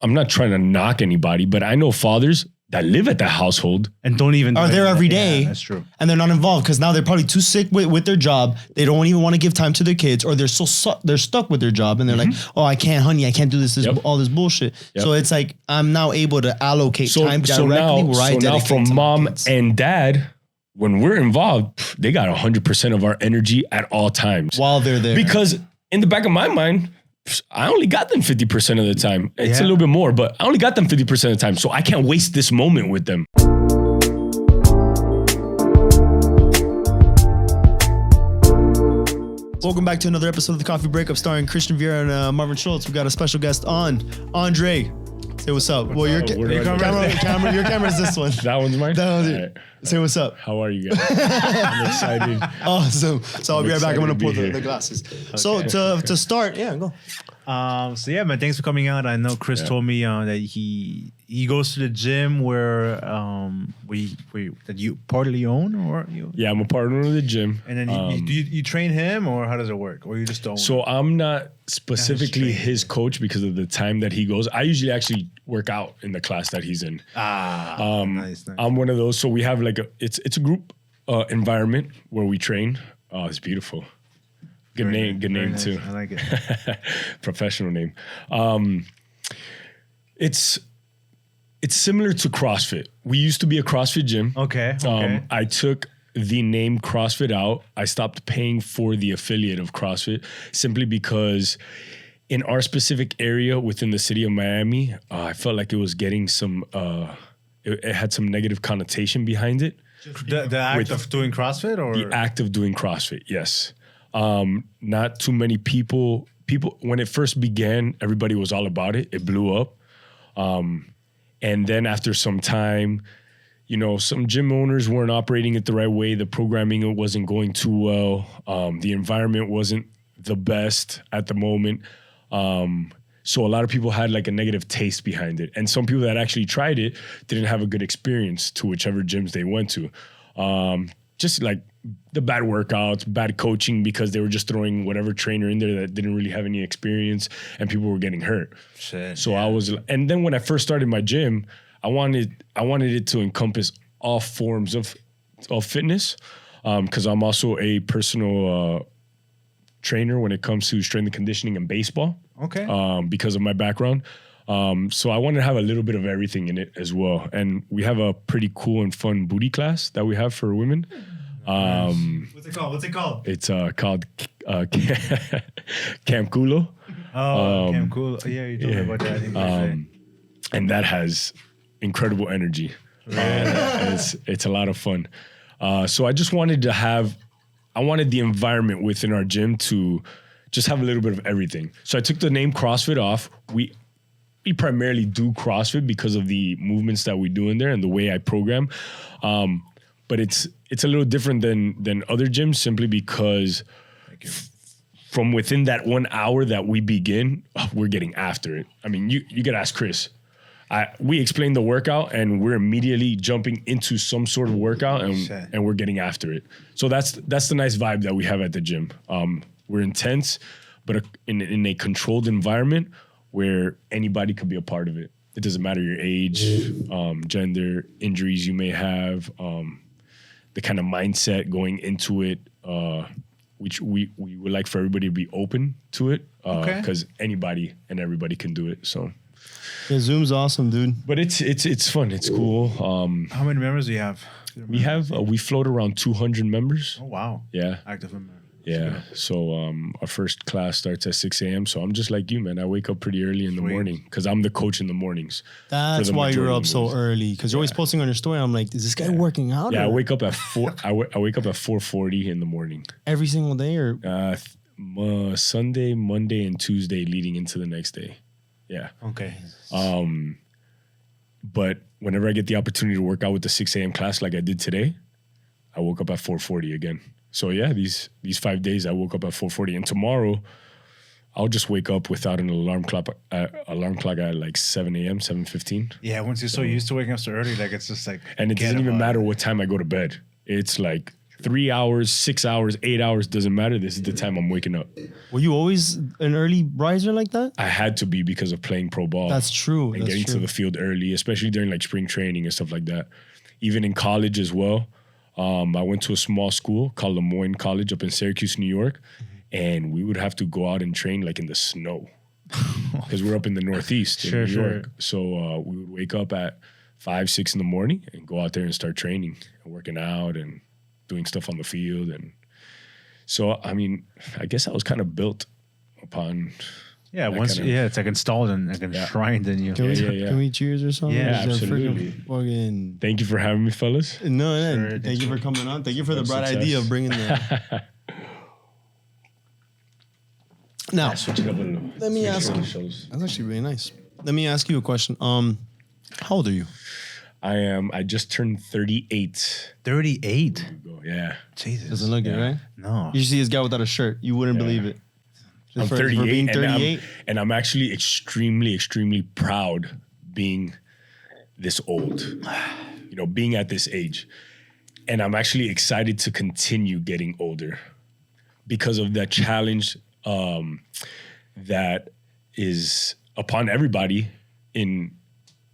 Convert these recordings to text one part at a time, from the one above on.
I'm not trying to knock anybody, but I know fathers that live at that household and don't even are there every day. Yeah, that's true. And they're not involved because now they're probably too sick with their job. They don't even want to give time to their kids, or they're they're stuck with their job, and they're like, "Oh, I can't, honey, I can't do this all this bullshit." Yep. So it's like I'm now able to allocate time directly where I dedicate now from to mom my kids. and dad, when we're involved, they got 100% of our energy at all times while they're there. Because in the back of my mind, I only got them 50% of the time. It's a little bit more, but I only got them 50% of the time. So I can't waste this moment with them. Welcome back to another episode of the Coffee Breakup starring Christian Vieira and Marvin Schultz. We got a special guest on, André. Say what's up. Your camera is this one. That one's mine? That one's it. Right. Say what's up. How are you guys? I'm excited. Awesome. So I'll be right back. I'm going to pull the glasses. Okay. So to start, go. So yeah, man, thanks for coming out. I know Chris told me that he goes to the gym where that you partly own, or you. Yeah, I'm a partner of the gym. And then you train him, or how does it work, or you just don't? So I'm not specifically his coach because of the time that he goes. I usually actually work out in the class that he's in. Nice. I'm one of those. So we have it's a group environment where we train. Oh, it's beautiful. Good name nice. Too. I like it. Professional name. It's similar to CrossFit. We used to be a CrossFit gym. Okay. I took the name CrossFit out. I stopped paying for the affiliate of CrossFit simply because in our specific area within the city of Miami, I felt like it was getting some, it had some negative connotation behind it. The act of doing CrossFit, or? The act of doing CrossFit, yes. Not too many people, when it first began, everybody was all about it. It blew up. And then after some time, some gym owners weren't operating it the right way. The programming wasn't going too well. The environment wasn't the best at the moment. So a lot of people had like a negative taste behind it. And some people that actually tried it didn't have a good experience to whichever gyms they went to. Just like the bad workouts, bad coaching, because they were just throwing whatever trainer in there that didn't really have any experience, and people were getting hurt. Shit, so and then when I first started my gym, I wanted it to encompass all forms of fitness, because I'm also a personal trainer when it comes to strength and conditioning and baseball. Okay. Because of my background. So I wanted to have a little bit of everything in it as well. And we have a pretty cool and fun booty class that we have for women. What's it called? It's called Camp Culo. Oh, Camp Culo. Yeah, you told me about that. I think and that has incredible energy. And it's a lot of fun. So I just wanted I wanted the environment within our gym to just have a little bit of everything. So I took the name CrossFit off. We primarily do CrossFit because of the movements that we do in there and the way I program. But it's a little different than other gyms simply because from within that 1 hour that we begin, we're getting after it. I mean, you could ask Chris. We explain the workout and we're immediately jumping into some sort of workout and we're getting after it. So that's the nice vibe that we have at the gym. We're intense, but in a controlled environment where anybody could be a part of it. It doesn't matter your age, gender, injuries you may have, the kind of mindset going into it, which we would like for everybody to be open to it, because anybody and everybody can do it. So, yeah, Zoom's awesome, dude. But it's fun. It's cool. How many members do you have? We float around 200 members. Oh wow! Yeah, active members. Yeah. So our first class starts at 6 a.m. So I'm just like you, man. I wake up pretty early in the morning because I'm the coach in the mornings. That's why you're up so early, because you're always posting on your story. I'm like, is this guy working out? Yeah, I wake up at 4. I wake up at 4:40 in the morning. Every single day, or Sunday, Monday, and Tuesday leading into the next day. Yeah. Okay. But whenever I get the opportunity to work out with the 6 a.m. class like I did today, I woke up at 4:40 again. So yeah, these 5 days I woke up at 4:40, and tomorrow I'll just wake up without an alarm clock at like 7 a.m., 7:15. Yeah, once you're so used to waking up so early, like it's just like. And it doesn't even matter what time I go to bed. It's like 3 hours, 6 hours, 8 hours, doesn't matter. This is the time I'm waking up. Were you always an early riser like that? I had to be because of playing pro ball. That's true. And getting to the field early, especially during like spring training and stuff like that. Even in college as well. I went to a small school called Lemoyne College up in Syracuse, New York. And we would have to go out and train like in the snow. Because we're up in the Northeast in New York. So we would wake up at 5, 6 in the morning and go out there and start training and working out and doing stuff on the field. And so, I mean, I guess I was kind of built upon. Yeah, it's like installed and like enshrined in you. Can we cheers or something? Yeah, absolutely. Fucking... Thank you for having me, fellas. No, thank you for coming on. Thank you for the bright idea of bringing that. Now, switch it up a little. Let me ask you. That's actually really nice. Let me ask you a question. How old are you? I just turned 38. 38? Yeah. Jesus. Doesn't look it, right? No. You see this guy without a shirt. You wouldn't believe it. I'm 38, and I'm actually extremely, extremely proud being this old, you know, being at this age. And I'm actually excited to continue getting older because of that challenge that is upon everybody in,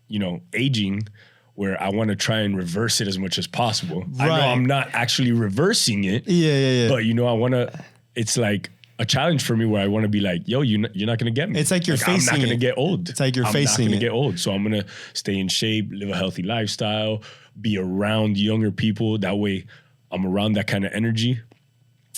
you know, aging, where I want to try and reverse it as much as possible. Right. I know I'm not actually reversing it. Yeah. But, you know, I want to, it's like a challenge for me where I want to be like, yo, you're not going to get me. It's like you're facing it. I'm not going to get old. It's like you're facing it. I'm not going to get old. So I'm going to stay in shape, live a healthy lifestyle, be around younger people. That way I'm around that kind of energy.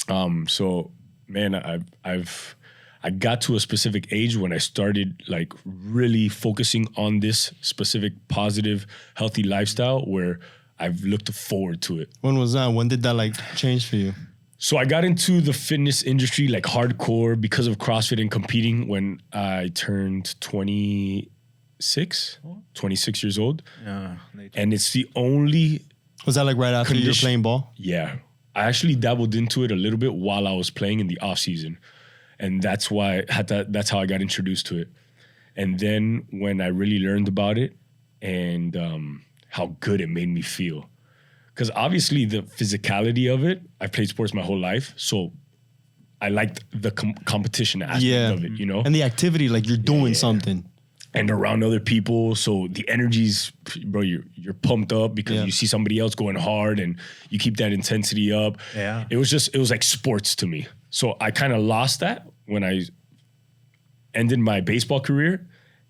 So, man, I got to a specific age when I started like really focusing on this specific positive, healthy lifestyle where I've looked forward to it. When was that? When did that like change for you? So I got into the fitness industry like hardcore because of CrossFit and competing when I turned 26 years old. Yeah. And it's the only... Was that like right after you were playing ball? Yeah. I actually dabbled into it a little bit while I was playing in the off season. And that's why that's how I got introduced to it. And then when I really learned about it and how good it made me feel. Because obviously the physicality of it, I've played sports my whole life. So I liked the competition aspect of it, you know? And the activity, like you're doing something. And around other people. So the energy's, bro, you're pumped up because you see somebody else going hard and you keep that intensity up. Yeah. It was like sports to me. So I kind of lost that when I ended my baseball career,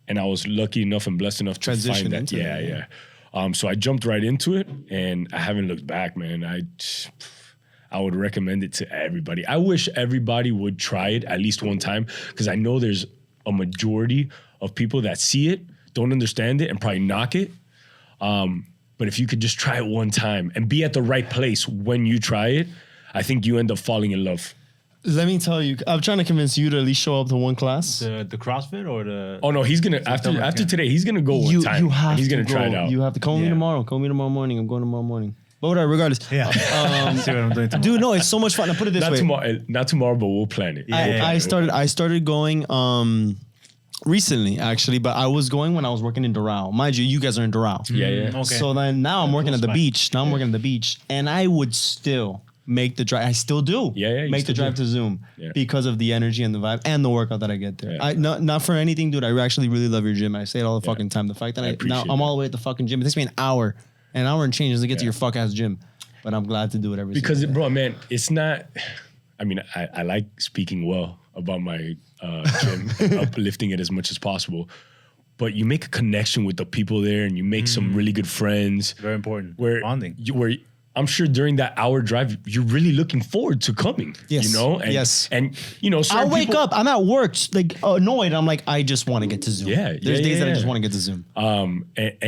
and I was lucky enough and blessed enough to find that. Yeah. So I jumped right into it, and I haven't looked back, man. I would recommend it to everybody. I wish everybody would try it at least one time, because I know there's a majority of people that see it, don't understand it, and probably knock it. But if you could just try it one time and be at the right place when you try it, I think you end up falling in love. Let me tell you, I'm trying to convince you to at least show up to one class. The CrossFit or the... Oh, no, he's going to, after today, he's going to go one time. He's going to try it out. You have to call me tomorrow. Call me tomorrow morning. I'm going tomorrow morning. But whatever, regardless. Yeah. See what I'm doing tomorrow. Dude, no, it's so much fun. I put it this way. Not tomorrow, but we'll plan it. I started going recently, actually, but I was going when I was working in Doral. Mind you, you guys are in Doral. Yeah. Okay. So then now I'm working at the beach. I'm working at the beach, and I would still make the drive. I still do. Make the drive to Zoom because of the energy and the vibe and the workout that I get there. Not for anything, dude. I actually really love your gym. I say it all the fucking time. The fact that I'm all the way at the fucking gym. It takes me an hour and change just to get to your fuck ass gym. But I'm glad to do it every because single day. Bro, man, it's not. I mean, I like speaking well about my gym, uplifting it as much as possible. But you make a connection with the people there, and you make some really good friends. Very important. Bonding. Where I'm sure during that hour drive, you're really looking forward to coming. Yes. You know? And, and you know, I'll wake up. I'm at work, like annoyed. I'm like, I just want to get to Zoom. There's days that I just want to get to Zoom. And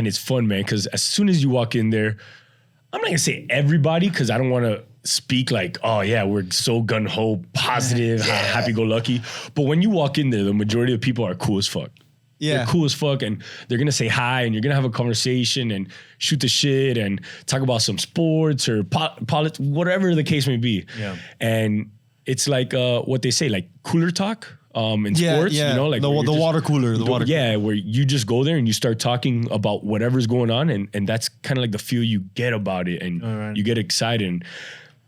it's fun, man, because as soon as you walk in there, I'm not gonna say everybody, because I don't want to speak like, oh yeah, we're so gung-ho, positive, happy-go-lucky. But when you walk in there, the majority of people are cool as fuck. They're cool as fuck, and they're gonna say hi, and you're gonna have a conversation and shoot the shit and talk about some sports or politics, whatever the case may be. Yeah. And it's like what they say, like cooler talk in sports. You know, like the water cooler. Where you just go there and you start talking about whatever's going on, and that's kind of like the feel you get about it, and you get excited. And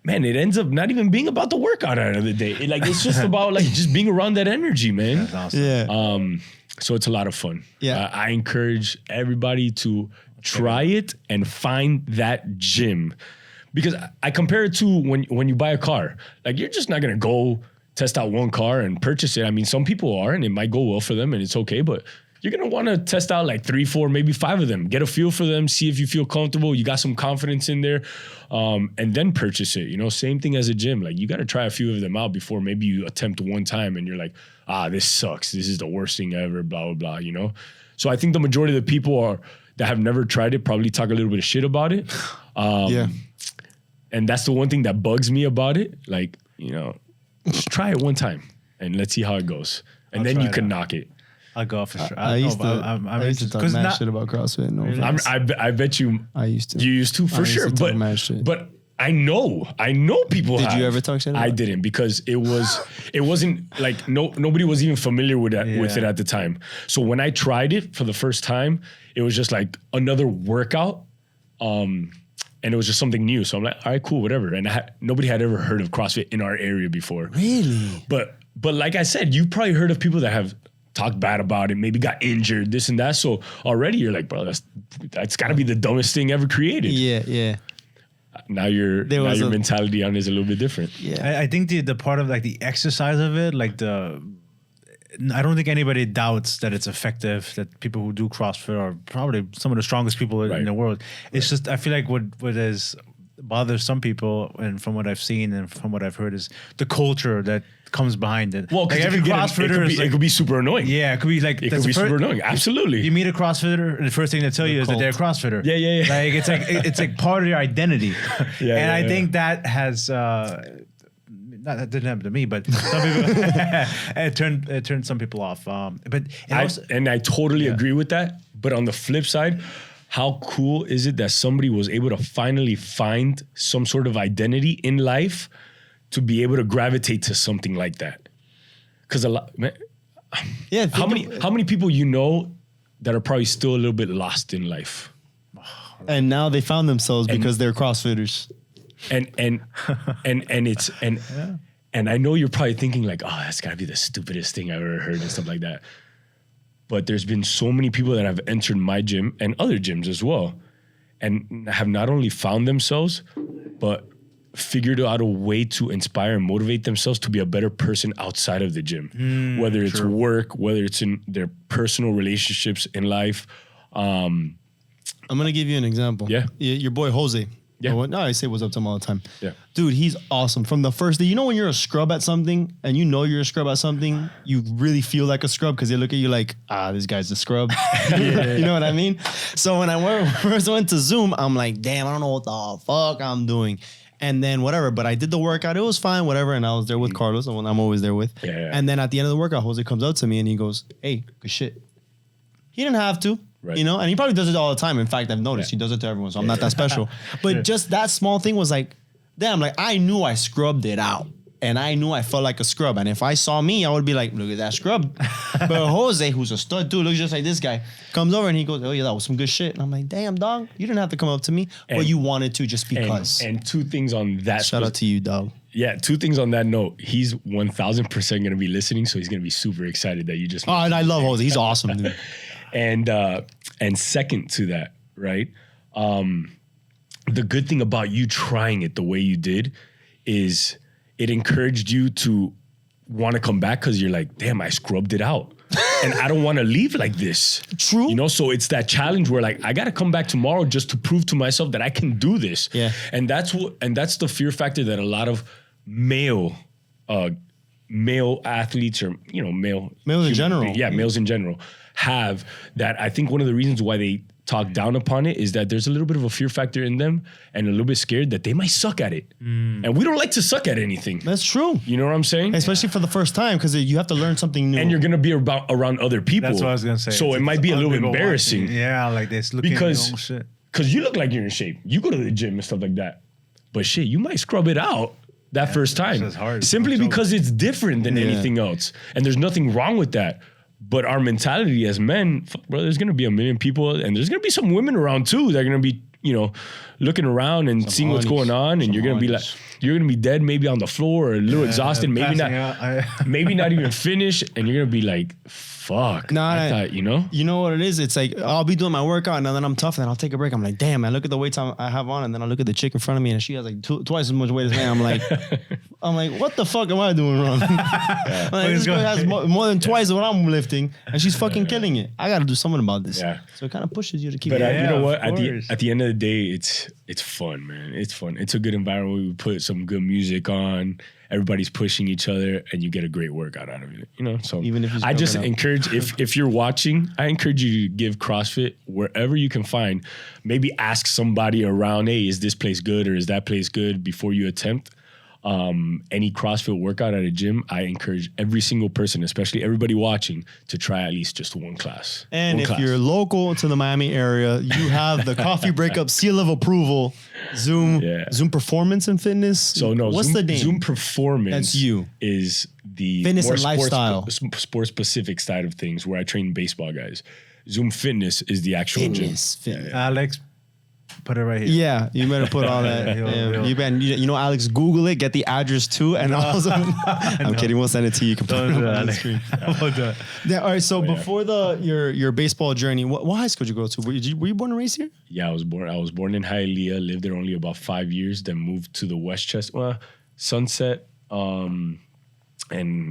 man, it ends up not even being about the workout at the end of the day. It's just about like just being around that energy, man. That's awesome. Yeah. So it's a lot of fun. Yeah. I encourage everybody to try it and find that gym, because I compare it to when you buy a car. Like, you're just not gonna go test out one car and purchase it. I mean, some people are, and it might go well for them, and it's okay. But you're gonna want to test out like 3, 4, maybe 5 of them. Get a feel for them. See if you feel comfortable. You got some confidence in there, and then purchase it. You know, same thing as a gym. Like, you got to try a few of them out before maybe you attempt one time and you're like, this sucks. This is the worst thing ever. Blah blah blah. You know. So I think the majority of the people that have never tried it probably talk a little bit of shit about it. Yeah. And that's the one thing that bugs me about it. Like, you know, just try it one time and let's see how it goes, and then you can knock it. I'll go for sure. I used to talk mad shit about CrossFit. No offense. I bet you. I used to. You used to for sure, talk mad shit. but I know people. Did you ever talk shit about I didn't, because it wasn't like nobody was even familiar with it at the time. So when I tried it for the first time, it was just like another workout, and it was just something new. So I'm like, all right, cool, whatever. And nobody had ever heard of CrossFit in our area before. Really? But like I said, you've probably heard of people that have talked bad about it, maybe got injured, this and that. So already you're like, bro, that's got to be the dumbest thing ever created. Yeah. Now your mentality on it is a little bit different. Yeah. I think the part of like the exercise of it, like I don't think anybody doubts that it's effective, that people who do CrossFit are probably some of the strongest people in the world. It's just, I feel like what bothers some people, and from what I've seen and from what I've heard, is the culture that comes behind it. Well, because like every CrossFitter it could be super annoying. Yeah, it could be like super annoying. Absolutely. You meet a CrossFitter, and the first thing they tell you is that they're a CrossFitter. Yeah. Like it's like part of your identity. I think that has that didn't happen to me, but some people it turned some people off. But I totally agree with that. But on the flip side, how cool is it that somebody was able to finally find some sort of identity in life to be able to gravitate to something like that? Because how many people you know that are probably still a little bit lost in life, and now they found themselves because they're CrossFitters. And I know you're probably thinking like, oh, that's gotta be the stupidest thing I've ever heard and stuff like that. But there's been so many people that have entered my gym and other gyms as well, and have not only found themselves, but figured out a way to inspire and motivate themselves to be a better person outside of the gym, whether it's work, whether it's in their personal relationships in life. I'm gonna give you an example. Yeah. Your boy Jose. Yeah. I say what's up to him all the time. Yeah. Dude, he's awesome. From the first day, you know when you're a scrub at something and you know you're a scrub at something, you really feel like a scrub because they look at you like, this guy's a scrub. You know what I mean? So when I first went to Zoom, I'm like, damn, I don't know what the fuck I'm doing. And then whatever, but I did the workout. It was fine, whatever. And I was there with Carlos, the one I'm always there with. Yeah. And then at the end of the workout, Jose comes up to me and he goes, hey, good shit. He didn't have to. Right. You know, and he probably does it all the time. In fact, I've noticed he does it to everyone, so I'm not that special. But just that small thing was like, damn, like I knew I scrubbed it out. And I knew I felt like a scrub. And if I saw me, I would be like, look at that scrub. But Jose, who's a stud dude, looks just like this guy, comes over and he goes, oh yeah, that was some good shit. And I'm like, damn, dog, you didn't have to come up to me, but you wanted to just because. And 2 things on that. Shout out to you, dog. Yeah, 2 things on that note. He's 1,000% going to be listening, so he's going to be super excited that you just. Oh, and I love Jose. He's awesome, dude. And second to that, right? The good thing about you trying it the way you did is it encouraged you to want to come back because you're like, damn, I scrubbed it out. And I don't want to leave like this. True. You know, so it's that challenge where like, I got to come back tomorrow just to prove to myself that I can do this. Yeah. And that's the fear factor that a lot of male athletes or, you know, males in general. Yeah, males in general have that. I think one of the reasons why they talk down upon it is that there's a little bit of a fear factor in them and a little bit scared that they might suck at it. And we don't like to suck at anything. That's true. You know what I'm saying? Especially for the first time because you have to learn something new. And you're going to be around other people. That's what I was going to say. So it might be a little embarrassing. Watching. Yeah, like this looking at your own shit. Because you look like you're in shape. You go to the gym and stuff like that. But shit, you might scrub it out that first time. It's hard. Simply because it's different than anything else. And there's nothing wrong with that. But our mentality as men, bro, there's going to be a million people and there's going to be some women around too that are going to be looking around and seeing what's going on, and you're gonna be like, you're gonna be dead, maybe on the floor or a little exhausted, maybe not, maybe not even finish, and you're gonna be like, fuck. I thought, You know what it is? It's like I'll be doing my workout and then I'm tough, and then I'll take a break. I'm like, damn, I look at the weights I have on, and then I look at the chick in front of me, and she has like twice as much weight as me. I'm like, what the fuck am I doing wrong? This girl has more than twice what I'm lifting, and she's fucking killing it. I got to do something about this. Yeah. So it kind of pushes you to keep. But you know what? At the end of the day, it's fun, man. It's fun. It's a good environment. We put some good music on. Everybody's pushing each other, and you get a great workout out of it. So even if I just encourage, if you're watching, I encourage you to give CrossFit wherever you can find. Maybe ask somebody around, hey, is this place good or is that place good, before you attempt any CrossFit workout at a gym. I encourage every single person, especially everybody watching, to try at least just one class. And if you're local to the Miami area, you have the Coffee Breakup seal of approval, Zoom Performance and Fitness. So what's the name? Zoom Performance. That's you. Is the fitness and lifestyle, sports specific side of things, where I train baseball guys. Zoom Fitness is the actual gym. Alex, put it right here. Yeah, you better put all that. You know, Alex, Google it, get the address too, and also I'm kidding. We'll send it to you. You can put it on the screen. All right. So before your baseball journey, what high school did you go to? Were you born and raised here? Yeah, I was born in Hialeah. Lived there only about 5 years. Then moved to the Westchester, Sunset, and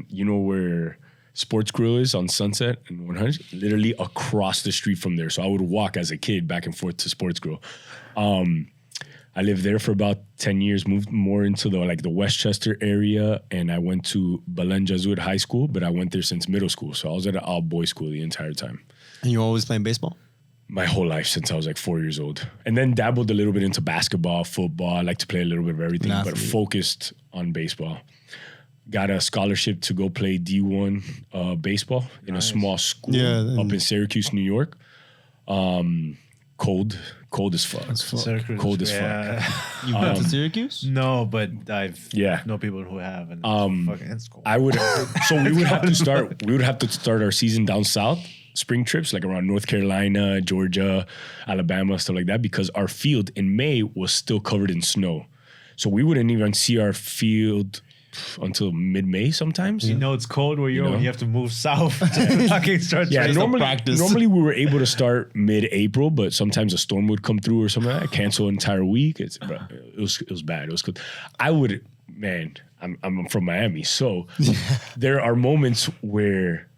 you know where Sports Grill is on Sunset and 100, literally across the street from there. So I would walk as a kid back and forth to Sports Grill. I lived there for about 10 years, moved more into the Westchester area, and I went to Belen Jesuit High School, but I went there since middle school. So I was at an all-boys school the entire time. And you always playing baseball? My whole life, since I was like 4 years old. And then dabbled a little bit into basketball, football. I like to play a little bit of everything, but focused on baseball. Got a scholarship to go play D1 baseball in a small school up in Syracuse, New York. Cold as fuck. Cold as fuck. You went to Syracuse? No, but I've know people who have. And it's cold. I would. So we would have to start. We would have to start our season down south, spring trips like around North Carolina, Georgia, Alabama, stuff like that, because our field in May was still covered in snow. So we wouldn't even see our field until mid-May sometimes. You know it's cold where you have to move south to fucking start practice. Normally we were able to start mid-April, but sometimes a storm would come through or something like that, cancel an entire week. It was bad. It was good. I'm from Miami, so there are moments where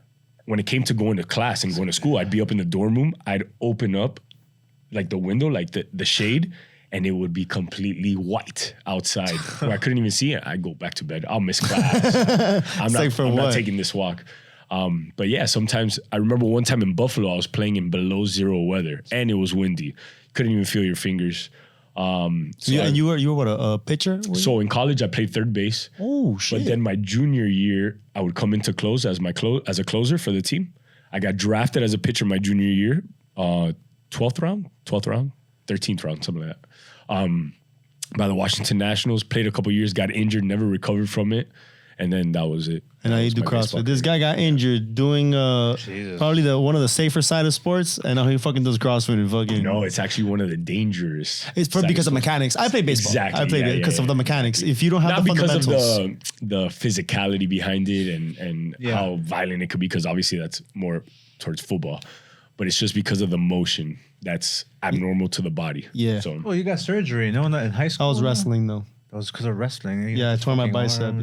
when it came to going to class and going to school, I'd be up in the dorm room, I'd open up like the window, like the shade, and it would be completely white outside where I couldn't even see it. I'd go back to bed. I'll miss class. I'm not taking this walk. But yeah, sometimes I remember one time in Buffalo, I was playing in below zero weather and it was windy. Couldn't even feel your fingers. You were what, a pitcher? So in college, I played third base. Oh, shit. But then my junior year, I would come into close as a closer for the team. I got drafted as a pitcher my junior year, 12th round, 13th round, something like that. By the Washington Nationals, played a couple years, got injured, never recovered from it, and then that was it. And now you do CrossFit. This guy got injured doing probably one of the safer side of sports, and now he fucking does CrossFit and fucking. No, it's actually one of the dangerous. It's because of mechanics. I play baseball. Exactly. I play because of the mechanics. If you don't have the fundamentals, not because of the physicality behind it and how violent it could be, because obviously that's more towards football. But it's just because of the motion that's abnormal to the body. Yeah. So, well, you got surgery. No, not in high school. I was wrestling though. That was because of wrestling. I tore my bicep.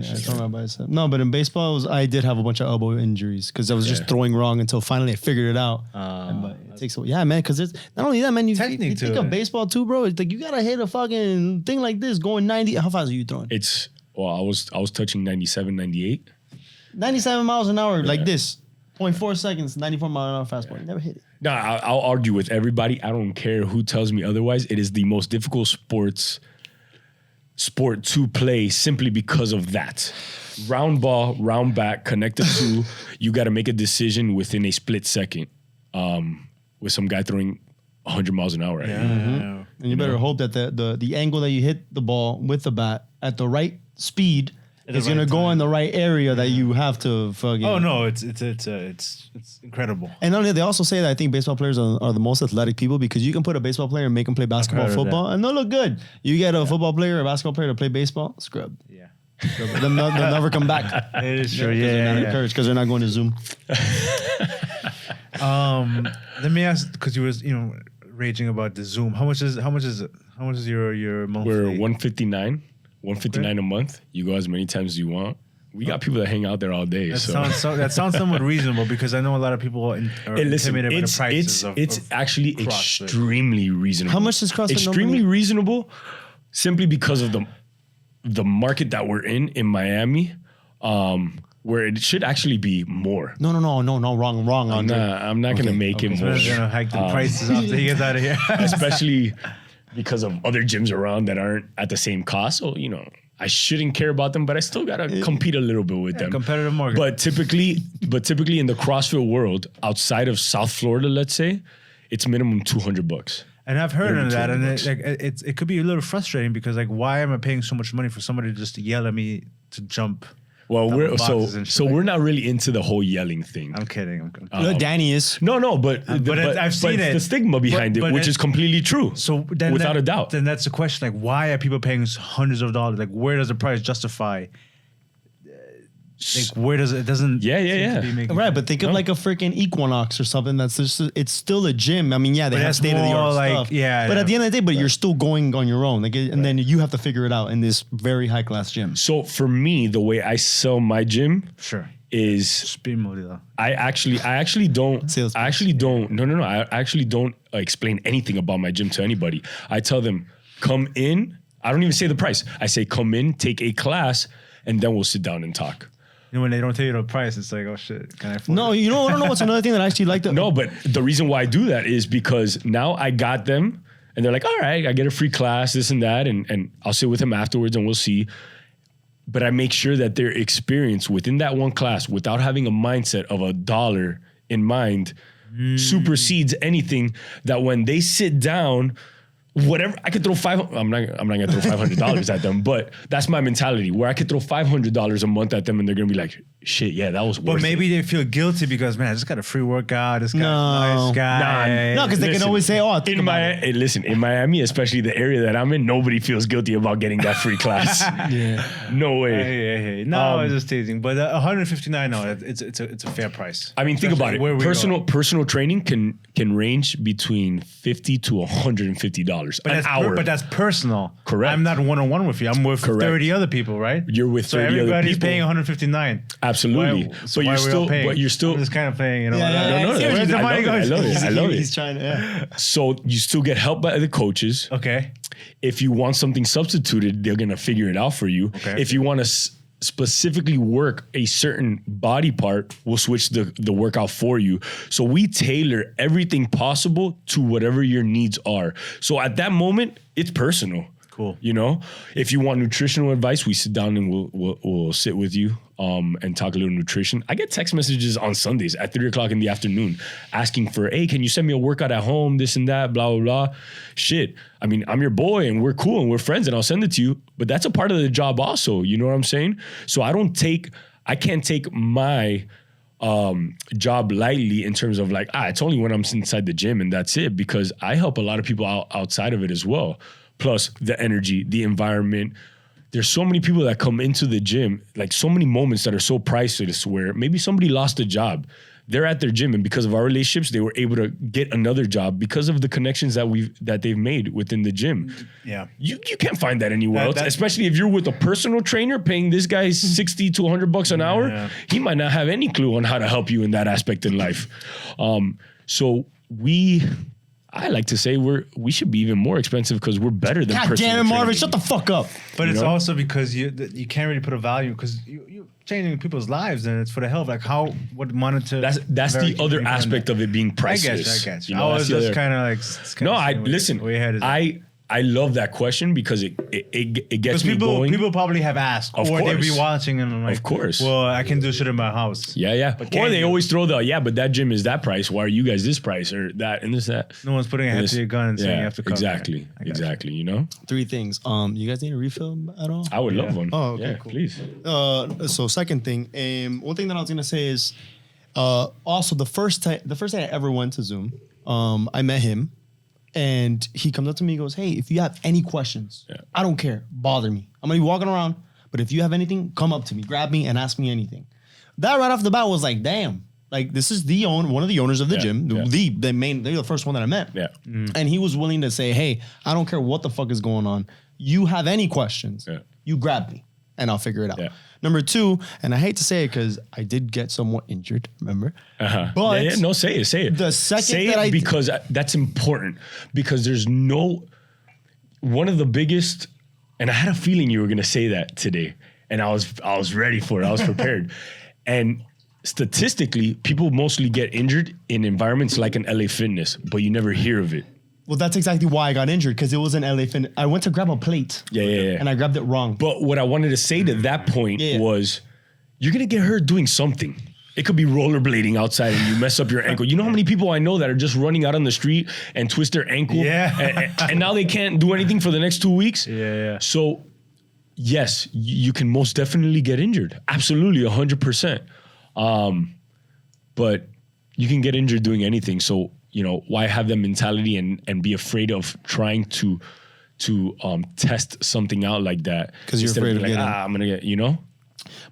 No, but in baseball, I did have a bunch of elbow injuries because I was just throwing wrong until finally I figured it out. It takes man, because it's not only that, man. You think of baseball too, bro. It's like you gotta hit a fucking thing like this going 90. How fast are you throwing? I was touching 97, 98. 97 miles an hour like this. 0.4 seconds, 94 mile an hour fastball. You never hit it. No, I'll argue with everybody. I don't care who tells me otherwise. It is the most difficult sport to play simply because of that. Round ball, round back, connected to, you got to make a decision within a split second with some guy throwing 100 miles an hour at you. Mm-hmm. And you better hope that the angle that you hit the ball with the bat at the right speed It's gonna go in the right area that you have to fucking. Oh no, it's incredible. And not only they also say that I think baseball players are the most athletic people because you can put a baseball player and make them play basketball, football, and they'll look good. You get a football player or a basketball player to play baseball, scrub. Yeah. They'll never come back. It is true. They're not encouraged because they're not going to Zoom. Let me ask, because you was raging about the Zoom. How much is it? How much is your monthly? We're $159 a month. You go as many times as you want. We got people that hang out there all day. That sounds somewhat reasonable because I know a lot of people are intimidated by the prices it's actually CrossFit. Extremely reasonable. How much is CrossFit? Extremely reasonable, simply because of the market that we're in Miami, where it should actually be more. No, wrong. I'm not gonna make it more. I'm gonna hike the prices after he gets out of here, especially because of other gyms around that aren't at the same cost. So I shouldn't care about them, but I still gotta compete a little bit with them. Competitive market. But typically in the CrossFit world, outside of South Florida, let's say, it's minimum $200. And I've heard of that, and it could be a little frustrating because why am I paying so much money for somebody just to yell at me to jump? Well, we're not really into the whole yelling thing. I'm kidding. Danny is. No, but I've seen it. The stigma behind it, which is completely true. So then without a doubt. Then that's the question. Why are people paying hundreds of dollars? Where does the price justify? Where does it doesn't? Yeah. Right, but think of a freaking Equinox or something. That's just it's still a gym. I mean, they have state of the art stuff. Yeah, but at the end of the day, you're still going on your own. And then you have to figure it out in this very high class gym. So for me, the way I sell my gym, is I actually don't explain anything about my gym to anybody. I tell them, come in. I don't even say the price. I say, come in, take a class, and then we'll sit down and talk. When they don't tell you the price, it's like, oh shit, can I afford it? I don't know what's another thing that I actually like to... No, but the reason why I do that is because now I got them and they're like, all right, I get a free class, this and that, and I'll sit with them afterwards and we'll see. But I make sure that their experience within that one class, without having a mindset of $1 in mind, supersedes anything, that when they sit down... Whatever I could throw I'm not gonna throw $500 at them, but that's my mentality where I could throw $500 a month at them and they're gonna be like, shit, yeah, that was worth it. But maybe they feel guilty because, man, I just got a free workout. This guy's a nice guy. No, because they can always say, oh, in Miami, especially the area that I'm in, nobody feels guilty about getting that free class. No way. Hey. No, I was just teasing. But $159, no, it's a fair price. I mean, think about it. Personal training can range between $50 to $150 an hour. But that's personal. Correct. I'm not one-on-one with you. I'm with 30 other people, right? You're with 30 other people. So everybody's paying $159. Absolutely. But you're still I'm just kind of paying, No, where's the money going? I love it. He's trying to, So you still get help by the coaches. Okay. If you want something substituted, they're going to figure it out for you. Okay. If you want to specifically work a certain body part, we'll switch the workout for you. So we tailor everything possible to whatever your needs are. So at that moment, it's personal. Cool. If you want nutritional advice, we sit down and we'll sit with you and talk a little nutrition. I get text messages on Sundays at 3:00 in the afternoon asking for, hey, can you send me a workout at home, this and that, blah, blah, blah. Shit. I mean, I'm your boy and we're cool and we're friends and I'll send it to you. But that's a part of the job also. You know what I'm saying? So I can't take my job lightly in terms of it's only when I'm inside the gym and that's it, because I help a lot of people outside of it as well. Plus the energy, the environment. There's so many people that come into the gym, so many moments that are so priceless where maybe somebody lost a job. They're at their gym and because of our relationships, they were able to get another job because of the connections that they've made within the gym. Yeah. You can't find that anywhere else, especially if you're with a personal trainer paying this guy $60 to $100 an hour. Yeah. He might not have any clue on how to help you in that aspect in life. I like to say we should be even more expensive because we're better than personal damn it, Marvin, training. shut the fuck up. But it's also because you can't really put a value because you're changing people's lives and it's for the health. What monitor? That's the other aspect of it being priceless. I guess. I was just kind of listen. I love that question because it gets me going. People probably have asked, or they'll be watching and I'm like, of course. Well, I can do shit in my house. Yeah. Or they always throw but that gym is that price. Why are you guys this price or that and this that? No one's putting a head to your gun and saying you have to come. Exactly. You know. 3 things. You guys need a refill at all? I would love one. Oh, okay, cool. Please. So second thing, one thing that I was gonna say is, also the first day I ever went to Zoom, I met him. And he comes up to me and goes, hey, if you have any questions, I don't care. Bother me. I'm going to be walking around. But if you have anything, come up to me, grab me, and ask me anything. That right off the bat was like, damn. Like, this is one of the owners of the gym. They're the first one that I met. Yeah. And he was willing to say, hey, I don't care what the fuck is going on. You have any questions, you grab me, and I'll figure it out. Yeah. Number 2, and I hate to say it because I did get somewhat injured, remember? But no, say it. The second say it because that's important. Because there's one of the biggest, and I had a feeling you were gonna say that today, and I was ready for it. I was prepared. And statistically, people mostly get injured in environments like an LA Fitness, but you never hear of it. Well, that's exactly why I got injured, because it was an LA Fitness. I went to grab a plate. And I grabbed it wrong. But what I wanted to say to that point was, you're going to get hurt doing something. It could be rollerblading outside and you mess up your ankle. You know how many people I know that are just running out on the street and twist their ankle? And now they can't do anything for the next 2 weeks? So, yes, you can most definitely get injured. Absolutely, 100%. But you can get injured doing anything. So, you know, why have that mentality and be afraid of trying to test something out like that? Because you're afraid of getting. I'm gonna get, you know.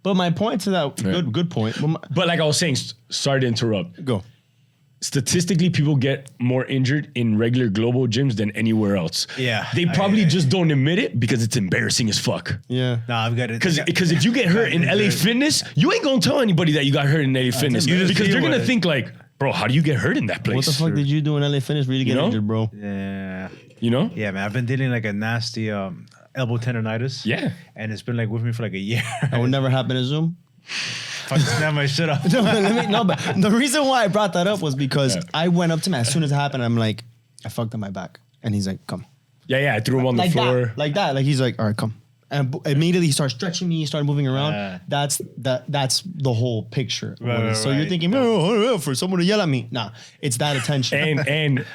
But my point to that, good point. But like I was saying, sorry to interrupt. Go. Statistically, people get more injured in regular global gyms than anywhere else. Yeah, they probably just don't admit it because it's embarrassing as fuck. Yeah, no, I've got it. Because if you get hurt in LA Fitness, you ain't gonna tell anybody that you got hurt in LA Fitness because they're gonna think like, bro, how do you get hurt in that place? What the fuck did you do in LA Fitness for you to get injured, bro? Yeah. You know? Yeah, man. I've been dealing like a nasty elbow tendonitis. Yeah. And it's been like with me for like a year. That would never happen at Zoom? Fucking snap my shit up. But the reason why I brought that up was because I went up to him as soon as it happened. I'm like, I fucked up my back. And he's like, come. Yeah, I threw him on the floor. Like he's like, all right, come. And immediately he starts stretching me, he started moving around. That's the whole picture. So you're thinking, for someone to yell at me. Nah, it's that attention. And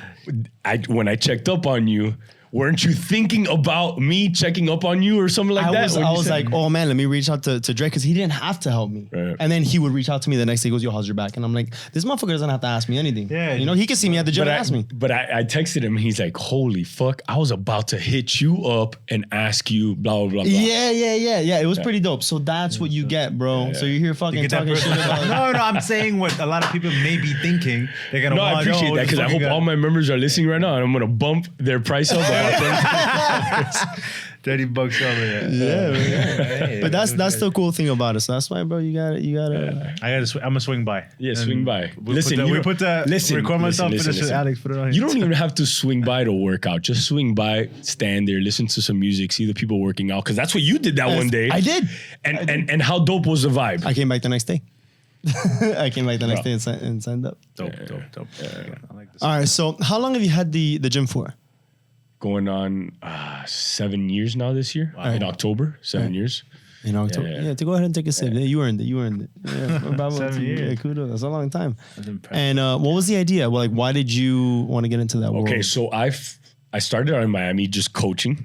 when I checked up on you, weren't you thinking about me checking up on you or something like that? I was like, oh man, let me reach out to Drake because he didn't have to help me. Right. And then he would reach out to me the next day. He goes, yo, how's your back? And I'm like, this motherfucker doesn't have to ask me anything. Yeah, you know, he can see me at the gym and ask me. But I texted him and he's like, holy fuck, I was about to hit you up and ask you blah, blah, blah, blah. Yeah. It was pretty dope. So that's what you get, bro. Yeah. So you're here fucking talking shit about No, I'm saying what a lot of people may be thinking. They're gonna I appreciate that because I hope all my members are listening right now and I'm gonna bump their price up. $30 over there. Yeah. But that's the cool thing about it. So that's why, bro, you gotta. I'm gonna swing by. Yeah, swing by. Listen, record myself. Listen. Alex, put it on. You don't even have to swing by to work out. Just swing by, stand there, listen to some music, see the people working out. Because that's what you did one day. I did. And how dope was the vibe? I came back the next day. And signed up. Dope. I like this. All right. So how long have you had the gym for? Going on 7 years now this year. Wow. In October, 7 years. In October. Yeah, to go ahead and take a sip. Yeah, you earned it. Yeah, 7 years. Yeah, kudos. That's a long time. And what was the idea? Well, like, why did you want to get into that world? Okay, so I started out in Miami just coaching.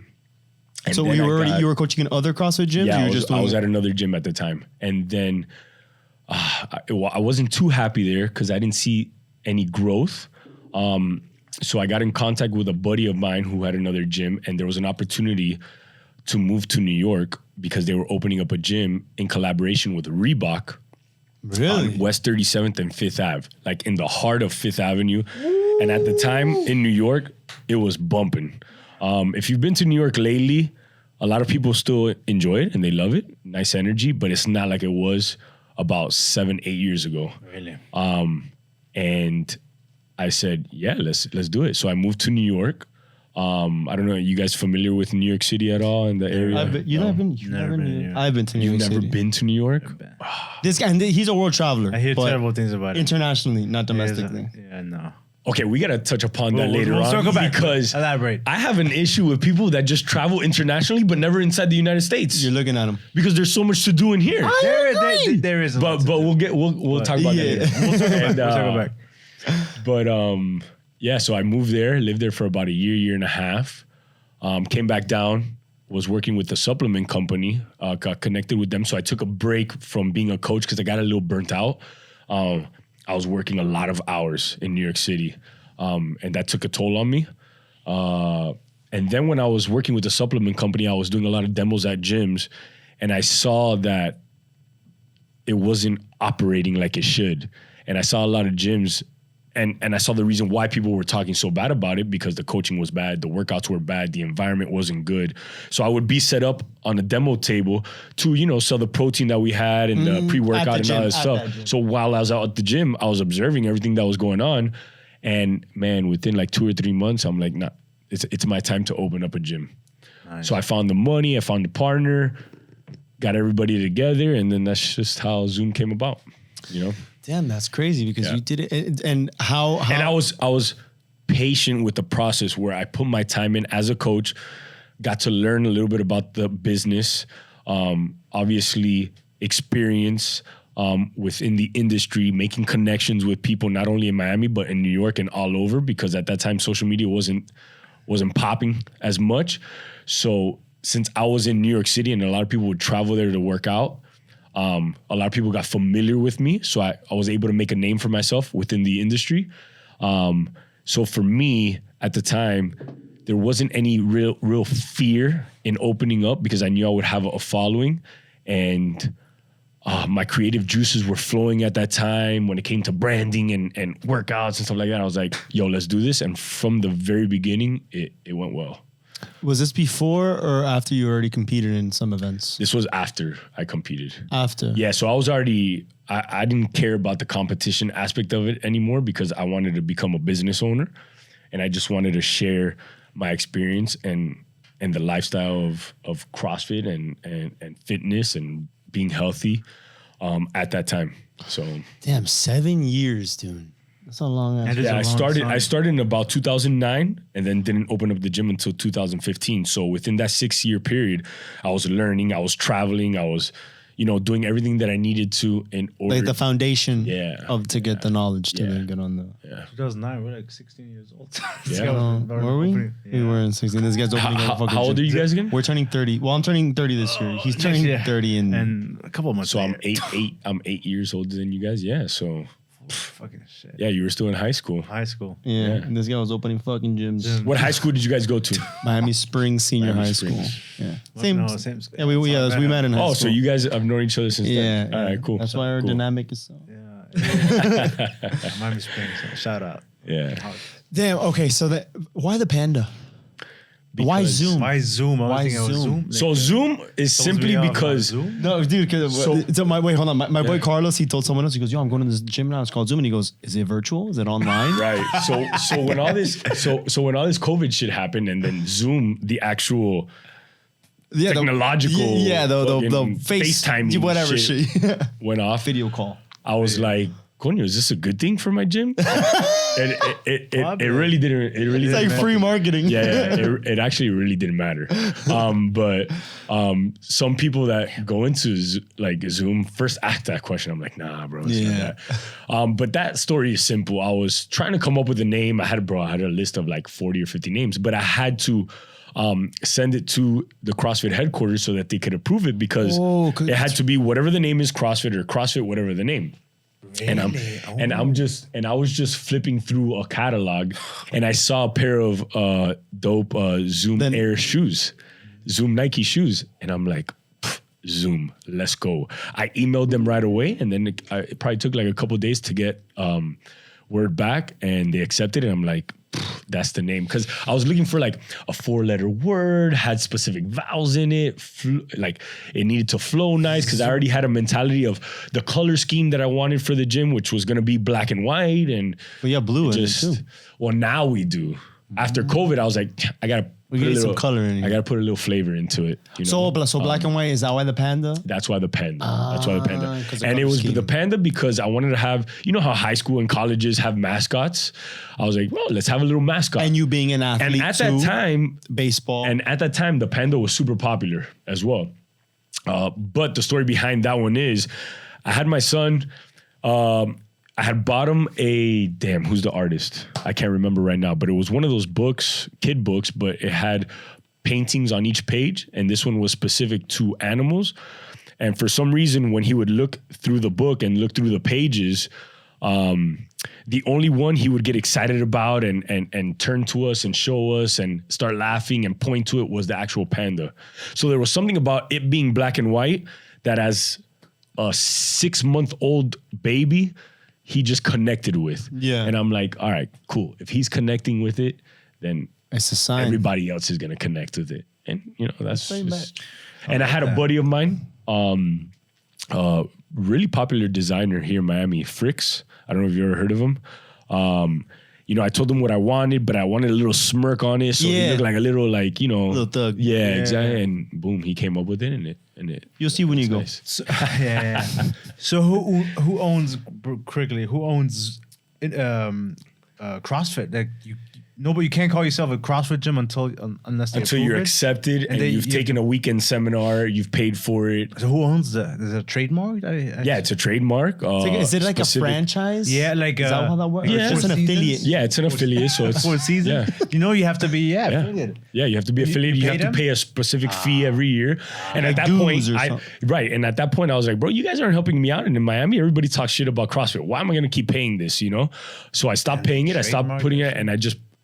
So you were coaching in other CrossFit gyms? Yeah, I was at another gym at the time. And then I wasn't too happy there because I didn't see any growth. So I got in contact with a buddy of mine who had another gym, and there was an opportunity to move to New York because they were opening up a gym in collaboration with Reebok. Really? On West 37th and 5th Ave, like in the heart of 5th Avenue. And at the time in New York, it was bumping. If you've been to New York lately, a lot of people still enjoy it and they love it. Nice energy, but it's not like it was about 7-8 years ago. Really? And I said, yeah, let's do it. So I moved to New York. I don't know, are you guys familiar with New York City at all in the area? I've been to New York. I've been to New York City. You've never been to New York? This guy, he's a world traveler. I hear terrible things about it. Internationally, not domestically. Yeah, no. Okay, we got to touch upon that later on circle back because elaborate. I have an issue with people that just travel internationally but never inside the United States. You're looking at them because there's so much to do in here. There is, but we'll talk about that later. We'll circle back. But yeah, so I moved there, lived there for about a year and a half. Came back down, was working with the supplement company, got connected with them. So I took a break from being a coach because I got a little burnt out. I was working a lot of hours in New York City, and that took a toll on me. And then when I was working with the supplement company, I was doing a lot of demos at gyms, and I saw that it wasn't operating like it should. And I saw a lot of gyms, and I saw the reason why people were talking so bad about it, because the coaching was bad, the workouts were bad, the environment wasn't good. So I would be set up on a demo table to, you know, sell the protein that we had and the pre-workout and all that stuff. So while I was out at the gym, I was observing everything that was going on. And man, within like 2 or 3 months, I'm like, nah, it's my time to open up a gym. Nice. So I found the money, I found the partner, got everybody together, and then that's just how Zoom came about, you know? Damn, that's crazy because you did it. And how? And I was patient with the process where I put my time in as a coach, got to learn a little bit about the business, obviously experience within the industry, making connections with people not only in Miami but in New York and all over, because at that time social media wasn't popping as much. So since I was in New York City and a lot of people would travel there to work out, a lot of people got familiar with me, so I was able to make a name for myself within the industry. So for me, at the time, there wasn't any real fear in opening up because I knew I would have a following, and my creative juices were flowing at that time when it came to branding and workouts and stuff like that. I was like, yo, let's do this. And from the very beginning, it went well. Was this before or after you already competed in some events? This was after I competed. After? Yeah, so I was already, I didn't care about the competition aspect of it anymore because I wanted to become a business owner, and I just wanted to share my experience and the lifestyle of CrossFit and fitness and being healthy at that time. So damn, 7 years, dude. That's a long ass. Yeah, I started in about 2009 and then didn't open up the gym until 2015. So within that 6-year period, I was learning, I was traveling, I was, you know, doing everything that I needed to in order. Like the foundation to get the knowledge to then get on the. Yeah. 2009, we're like 16 years old. Were we? Yeah. We were in 16. This guy's opening up. How old are you guys again? We're turning 30. Well, I'm turning 30 this year. He's turning 30 in a couple of months. So I'm 8 years older than you guys. Yeah. So. Fucking shit. Yeah, you were still in high school. Yeah. And this guy was opening fucking gyms. What high school did you guys go to? Miami Springs Senior High School. Yeah. Same school. Yeah, we met in high school. Oh, so you guys have known each other since then? All right, cool. That's why our dynamic is so. Yeah. Miami Springs. Shout out. Yeah. Damn. Okay. So why the panda? Why Zoom? Why Zoom? Why Zoom? So Zoom is simply because no, dude. Wait, hold on. My boy Carlos, he told someone else. He goes, "Yo, I'm going to this gym now. It's called Zoom." And he goes, "Is it virtual? Is it online?" Right. So when all this when all this COVID shit happened, and then Zoom, the actual technological, the FaceTime, whatever shit went off. Video call. I was like, Coño, is this a good thing for my gym? And it really didn't. It really it's like free marketing. Yeah, it actually really didn't matter. But some people that go into Zoom first ask that question. I'm like, nah, bro, it's not that. But that story is simple. I was trying to come up with a name. I had a list of like 40 or 50 names, but I had to send it to the CrossFit headquarters so that they could approve it because it had to be whatever the name is, CrossFit or CrossFit, whatever the name. Really? And I was just flipping through a catalog and I saw a pair of dope Zoom Air shoes, Zoom Nike shoes, and I'm like, Zoom, let's go. I emailed them right away, and then it probably took like a couple of days to get word back, and they accepted it. I'm like, that's the name, because I was looking for like a 4-letter word, had specific vowels in it, like it needed to flow nice, because I already had a mentality of the color scheme that I wanted for the gym, which was going to be black and white. And but yeah, blue in it too. Well, now we do. after COVID, I was like, I gotta put some color in it. I gotta put a little flavor into it. You know? So black and white, is that why the panda? That's why the panda. That's why the panda. And it was scheme. the panda because I wanted to have, you know how high school and colleges have mascots? I was like, well, let's have a little mascot. And you being an athlete and at that time, baseball. And at that time, the panda was super popular as well. But the story behind that one is, I had my son. I had bought him who's the artist? I can't remember right now, but it was one of those books, kid books, but it had paintings on each page. And this one was specific to animals. And for some reason, when he would look through the book and look through the pages, the only one he would get excited about and turn to us and show us and start laughing and point to it was the actual panda. So there was something about it being black and white that as a 6-month-old baby, he just connected with. Yeah. And I'm like, all right, cool. If he's connecting with it, then it's a sign. Everybody else is going to connect with it. And, you know, that's just... And I had a buddy of mine, really popular designer here in Miami, Fricks. I don't know if you ever heard of him. You know, I told him what I wanted, but I wanted a little smirk on it. So he looked like a little, like, you know. Little thug. Yeah, exactly. And boom, he came up with it and it. You'll see when you go. Nice. So, So who owns quickly? Who owns CrossFit? Like you can't call yourself a CrossFit gym unless you're accepted and you've taken a weekend seminar, you've paid for it. So who owns that? Is it a trademark? Yeah, it's a trademark. Is it like a franchise? Yeah, like is that how that works? Yeah, it's an affiliate. Yeah, it's an affiliate. So it's 4 seasons. Yeah. You know, you have to be affiliated. Yeah, you have to be affiliated. You have to pay a specific fee every year. And at that point, And at that point, I was like, bro, you guys aren't helping me out. And in Miami, everybody talks shit about CrossFit. Why am I going to keep paying this? You know? So I stopped paying it. I stopped putting it, and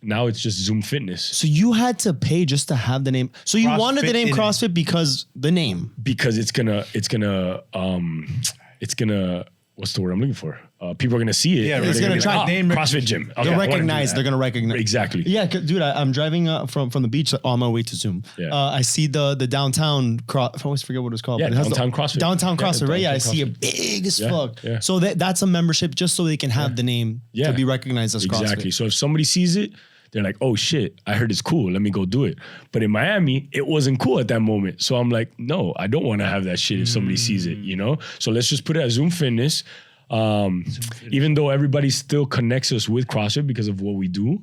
now it's just Zoom Fitness. So you had to pay just to have the name. So you wanted the name CrossFit because the name. Because it's gonna what's the word I'm looking for? People are gonna see it. Yeah, it's gonna try name CrossFit gym. Okay, They're gonna recognize. Exactly. Yeah, dude, I'm driving from the beach on my way to Zoom. Yeah. I see the downtown I always forget what it's called. Yeah, but it has downtown CrossFit. Downtown CrossFit, right? Yeah, I CrossFit. see it big as fuck. Yeah. So that's a membership just so they can have the name to be recognized as CrossFit. Exactly. So if somebody sees it, they're like, oh shit, I heard it's cool. Let me go do it. But in Miami, it wasn't cool at that moment. So I'm like, no, I don't want to have that shit if somebody sees it, you know? So let's just put it as Zoom Fitness. Even though everybody still connects us with CrossFit because of what we do.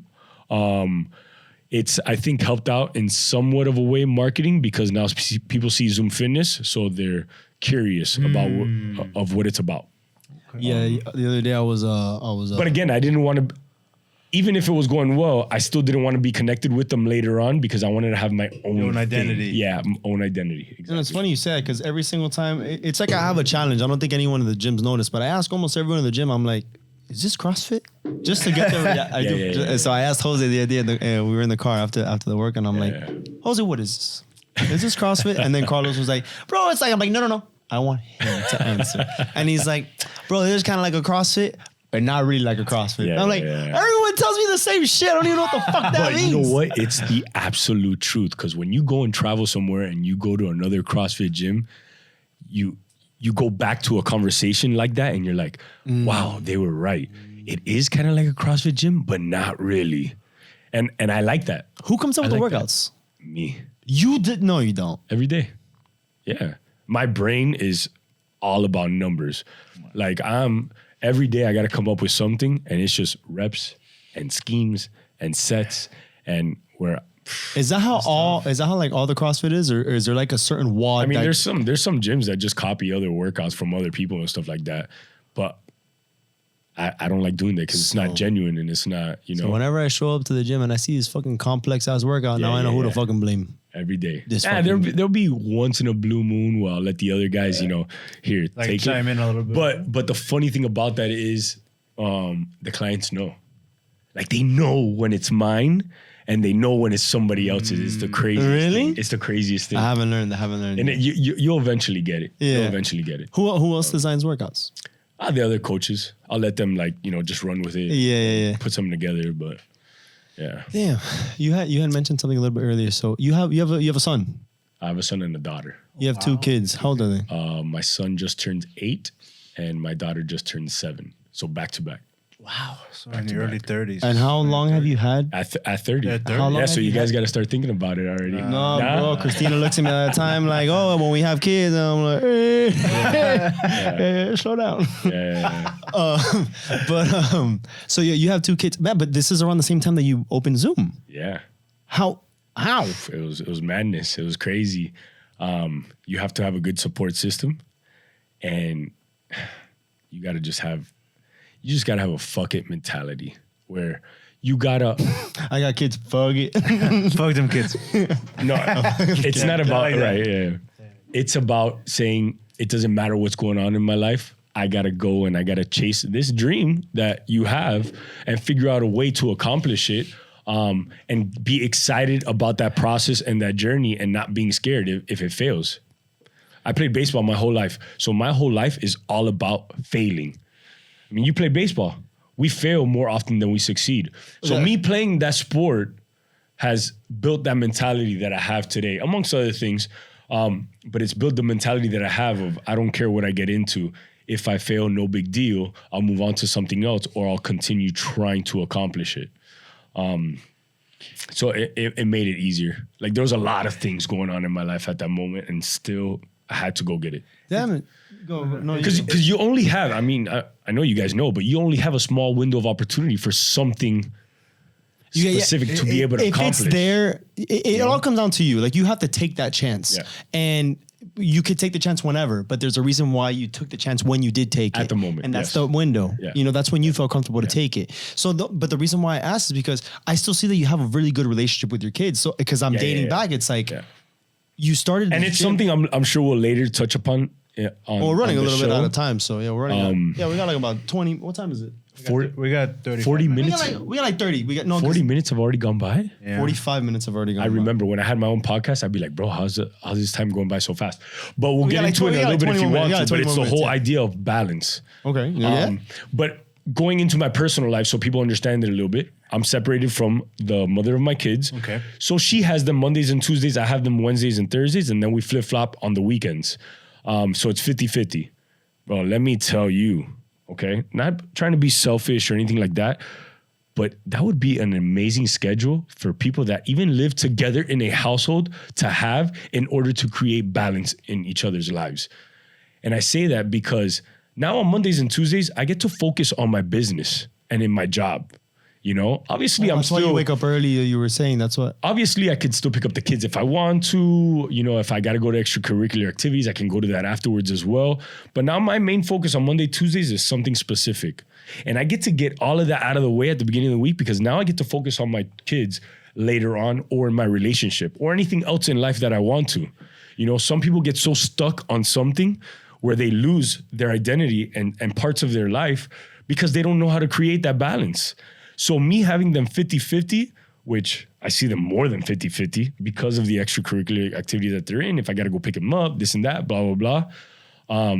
It's, I think, helped out in somewhat of a way marketing because now people see Zoom Fitness. So they're curious about what it's about. Okay. Yeah, the other day I was but again, I didn't want to... Even if it was going well, I still didn't want to be connected with them later on because I wanted to have my own identity. Yeah, own identity. Exactly. And it's funny you say that because every single time, it's like I have a challenge. I don't think anyone in the gyms noticed, but I ask almost everyone in the gym, I'm like, is this CrossFit? Just to get there. Yeah, I do. Yeah. So I asked Jose the idea. We were in the car after the work, and I'm like, Jose, what is this? Is this CrossFit? And then Carlos was like, bro, it's like, I'm like, no. I want him to answer. And he's like, bro, this is kind of like a CrossFit, but not really like a CrossFit. Yeah, I'm like, everyone tells me the same shit. I don't even know what the fuck that means. You know what? It's the absolute truth. Because when you go and travel somewhere and you go to another CrossFit gym, you go back to a conversation like that and you're like, wow, they were right. It is kind of like a CrossFit gym, but not really. And I like that. Who comes up with the workouts? That. Me. You did? No, you don't. Every day. Yeah. My brain is all about numbers. Like every day I got to come up with something and it's just reps and schemes and sets and where. Is that how all the CrossFit is, or is there like a certain wad? I mean, there's some gyms that just copy other workouts from other people and stuff like that. But I don't like doing that because it's not genuine and it's not, you know. So whenever I show up to the gym and I see this fucking complex ass workout, now I know who to fucking blame. Every day. There'll be once in a blue moon where I'll let the other guys, here, like take chime in a little bit. But the funny thing about that is the clients know. Like they know when it's mine and they know when it's somebody else's. It's the craziest thing. It's the craziest thing. I haven't learned. And you'll eventually get it. Yeah. You'll eventually get it. Who else designs workouts? The other coaches. I'll let them just run with it. Yeah. Put something together, but yeah. Damn. You had mentioned something a little bit earlier. So you have a son. I have a son and a daughter. You have 2 kids. How old are they? My son just turned 8 and my daughter just turned 7. So back to back. Wow. So in the early 30s. And how long have you had? At 30. How long so you guys got to start thinking about it already. Bro. Christina looks at me at the time like, oh, when we have kids, and I'm like, slow down. So you have 2 kids. Man, but this is around the same time that you opened Zoom. Yeah. How? It was madness. It was crazy. You have to have a good support system, and you got to just have a fuck it mentality where you gotta. I got kids. Fuck it. Fuck them kids. No, it's not about right. Yeah, it's about saying it doesn't matter what's going on in my life. I gotta go and I gotta chase this dream that you have and figure out a way to accomplish it. And be excited about that process and that journey and not being scared if it fails. I played baseball my whole life. So my whole life is all about failing. I mean, you play baseball. We fail more often than we succeed. So me playing that sport has built that mentality that I have today, amongst other things. But it's built the mentality that I have of I don't care what I get into. If I fail, no big deal. I'll move on to something else or I'll continue trying to accomplish it. So it made it easier. Like there was a lot of things going on in my life at that moment and still I had to go get it. Damn it. Because you only have, I mean, I know you guys know, but you only have a small window of opportunity for something specific to be able to accomplish. If it's there, it all comes down to you. Like you have to take that chance. Yeah. And you could take the chance whenever, but there's a reason why you took the chance when you did take it. At the moment. And that's the window. Yeah. You know, that's when you felt comfortable to take it. So, but the reason why I asked is because I still see that you have a really good relationship with your kids. So, because I'm dating back, it's like you started. And it's something I'm sure we'll later touch upon. We're running a little bit out of time. So, we're running. We got like about 20. What time is it? 40 minutes. We got like 30. We got 40 minutes have already gone by. Yeah. 45 minutes have already gone by. I remember when I had my own podcast, I'd be like, bro, how's this time going by so fast? But we'll get into it in a little bit if you want to. But it's the whole idea of balance. Okay. Yeah. But going into my personal life, so people understand it a little bit, I'm separated from the mother of my kids. Okay. So she has them Mondays and Tuesdays. I have them Wednesdays and Thursdays. And then we flip-flop on the weekends. So it's 50-50. Bro, let me tell you. Okay, not trying to be selfish or anything like that, but that would be an amazing schedule for people that even live together in a household to have in order to create balance in each other's lives. And I say that because now on Mondays and Tuesdays, I get to focus on my business and in my job. You know, obviously that's why you wake up early. You were saying that's what. Obviously, I could still pick up the kids if I want to. You know, if I got to go to extracurricular activities, I can go to that afterwards as well. But now my main focus on Monday, Tuesdays is something specific. And I get to get all of that out of the way at the beginning of the week because now I get to focus on my kids later on or in my relationship or anything else in life that I want to. You know, some people get so stuck on something where they lose their identity and parts of their life because they don't know how to create that balance. So me having them 50-50, which I see them more than 50-50 because of the extracurricular activity that they're in. If I got to go pick them up, this and that, blah, blah, blah.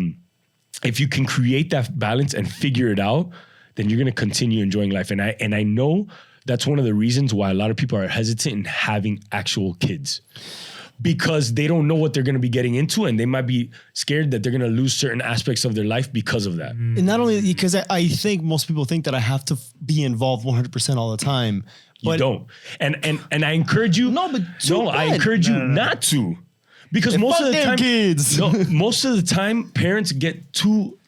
If you can create that balance and figure it out, then you're going to continue enjoying life. And I know that's one of the reasons why a lot of people are hesitant in having actual kids. Because they don't know what they're going to be getting into and they might be scared that they're going to lose certain aspects of their life because of that. And not only because I think most people think that I have to be involved 100% all the time. But you don't. And I encourage you. I encourage you not to. Because most of the time, kids. Most of the time parents get too